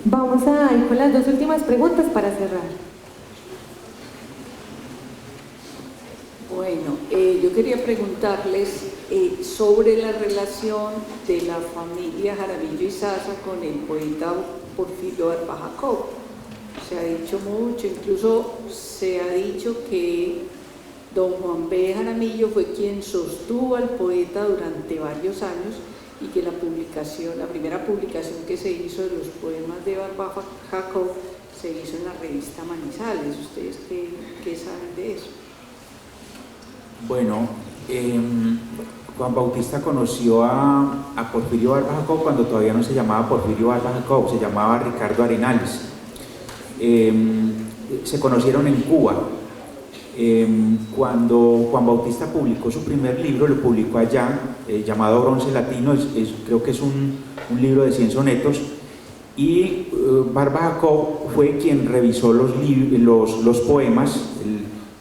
[SPEAKER 1] Vamos a ir con las dos últimas preguntas para cerrar.
[SPEAKER 8] Bueno, yo quería preguntarles sobre la relación de la familia Jaramillo y Sasa con el poeta Porfirio Barba Jacob. Se ha dicho mucho, incluso se ha dicho que don Juan B. Jaramillo fue quien sostuvo al poeta durante varios años, y que la primera publicación que se hizo de los poemas de Barba Jacob se hizo en la revista Manizales. ¿Ustedes qué saben de eso?
[SPEAKER 3] Bueno, Juan Bautista conoció a Porfirio Barba Jacob cuando todavía no se llamaba Porfirio Barba Jacob, se llamaba Ricardo Arenales. Se conocieron en Cuba. Cuando Juan Bautista publicó su primer libro, lo publicó allá, llamado Bronce Latino, creo que es un libro de 100 sonetos, y Barba Jacob fue quien revisó los poemas,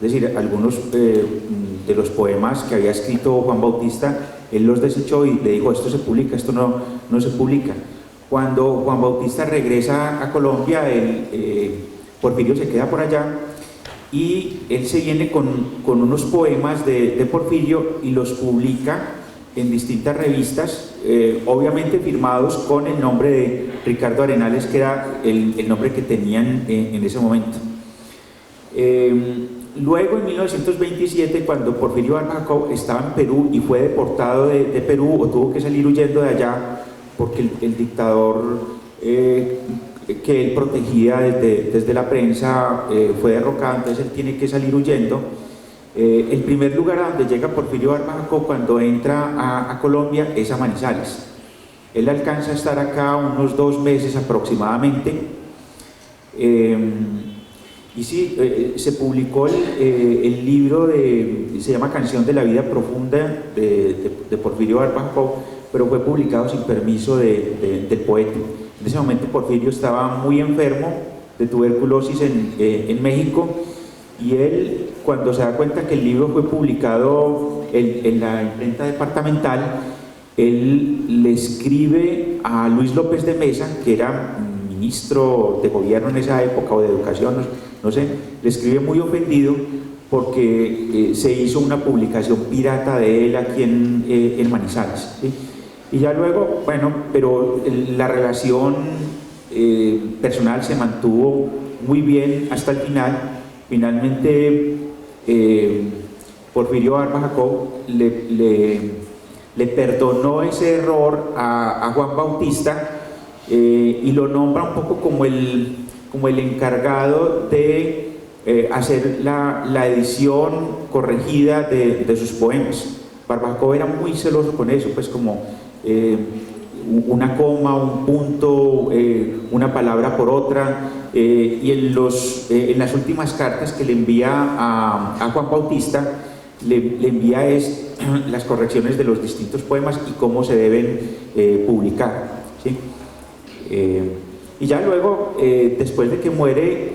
[SPEAKER 3] es decir, algunos de los poemas que había escrito Juan Bautista, él los desechó y le dijo: esto se publica, esto no se publica. Cuando Juan Bautista regresa a Colombia, Porfirio se queda por allá, y él se viene con unos poemas de Porfirio y los publica en distintas revistas, obviamente firmados con el nombre de Ricardo Arenales, que era el nombre que tenían en ese momento. Luego, en 1927, cuando Porfirio Barba Jacob estaba en Perú y fue deportado de Perú, o tuvo que salir huyendo de allá porque el dictador que él protegía desde la prensa fue derrocado, entonces él tiene que salir huyendo. El primer lugar a donde llega Porfirio Barba Jacob cuando entra a Colombia es a Manizales. Él alcanza a estar acá unos 2 meses aproximadamente. Y sí, se publicó el libro se llama Canción de la Vida Profunda de Porfirio Barba Jacob, pero fue publicado sin permiso del poeta. En ese momento Porfirio estaba muy enfermo de tuberculosis en México, y él, cuando se da cuenta que el libro fue publicado en la imprenta departamental, él le escribe a Luis López de Mesa, que era ministro de gobierno en esa época, o de educación, no sé, le escribe muy ofendido porque se hizo una publicación pirata de él aquí en Manizales, ¿sí? Y ya luego, bueno, pero la relación personal se mantuvo muy bien hasta el final. Finalmente, Porfirio Barba Jacob le perdonó ese error a Juan Bautista, y lo nombra un poco como el encargado de hacer la edición corregida de sus poemas. Barba Jacob era muy celoso con eso, pues como una coma, un punto, una palabra por otra, y en las últimas cartas que le envía a Juan Bautista, le envía las correcciones de los distintos poemas y cómo se deben publicar, ¿sí? Y ya luego, después de que muere,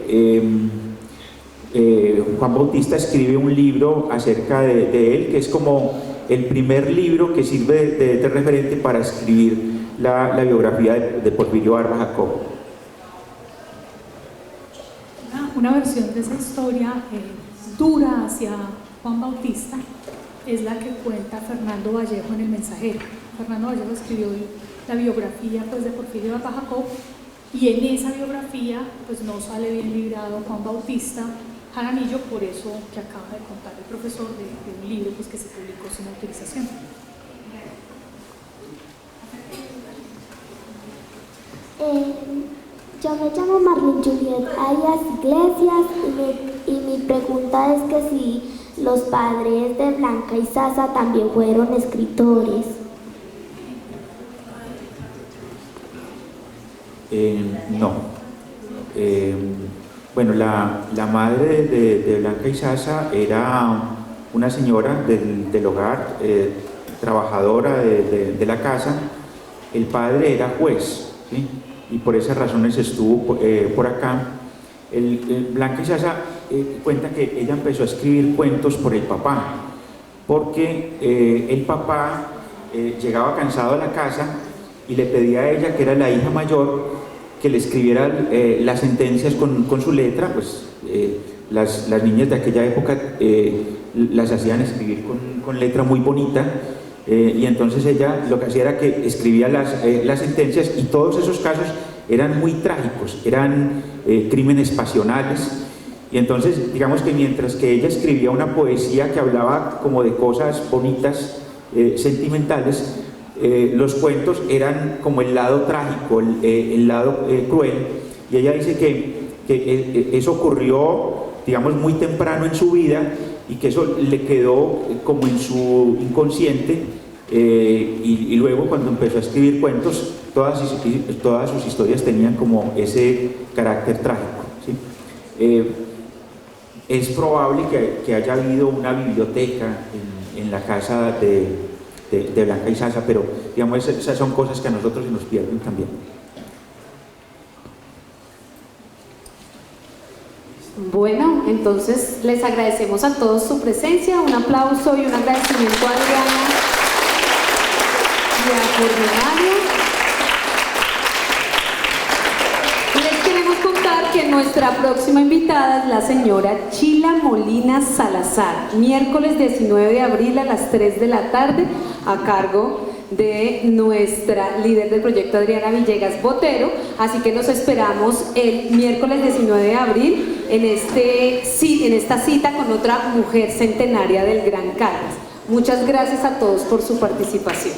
[SPEAKER 3] Juan Bautista escribe un libro acerca de él, que es como el primer libro que sirve de referente para escribir la biografía de Porfirio Barba Jacob.
[SPEAKER 2] Una versión de esa historia dura hacia Juan Bautista es la que cuenta Fernando Vallejo en El Mensajero. Fernando Vallejo escribió la biografía, pues, de Porfirio Barba Jacob, y en esa biografía pues no sale bien librado Juan Bautista Jaramillo, por eso que acaba de contar el profesor de un libro, pues, que se publicó sin autorización.
[SPEAKER 4] Yo me llamo Marlene Juliet Arias Iglesias, y mi pregunta es que si los padres de Blanca y Sasa también fueron escritores.
[SPEAKER 3] No. Bueno, la madre de Blanca Izaza era una señora del hogar, trabajadora de la casa. El padre era juez, ¿sí? Y por esas razones estuvo por acá. Blanca Izaza cuenta que ella empezó a escribir cuentos por el papá, porque el papá llegaba cansado a la casa y le pedía a ella, que era la hija mayor, que le escribiera las sentencias con su letra. Pues las niñas de aquella época las hacían escribir con letra muy bonita, y entonces ella lo que hacía era que escribía las sentencias, y todos esos casos eran muy trágicos, eran crímenes pasionales. Y entonces, digamos que mientras que ella escribía una poesía que hablaba como de cosas bonitas, sentimentales, los cuentos eran como el lado trágico, el lado cruel. Y ella dice que eso ocurrió, digamos, muy temprano en su vida, y que eso le quedó como en su inconsciente, y luego cuando empezó a escribir cuentos, todas sus historias tenían como ese carácter trágico, ¿sí? Es probable que haya habido una biblioteca en la casa de Blanca Izaza, pero digamos, esas son cosas que a nosotros se nos pierden también.
[SPEAKER 7] Bueno, entonces les agradecemos a todos su presencia, un aplauso y un agradecimiento a Adriana y a Corneario. Les queremos contar que nuestra próxima invitada es la señora Chila Molina Salazar, miércoles 19 de abril a las 3 de la tarde, a cargo de nuestra líder del proyecto, Adriana Villegas Botero. Así que nos esperamos el miércoles 19 de abril en esta cita con otra mujer centenaria del Gran Caldas. Muchas gracias a todos por su participación.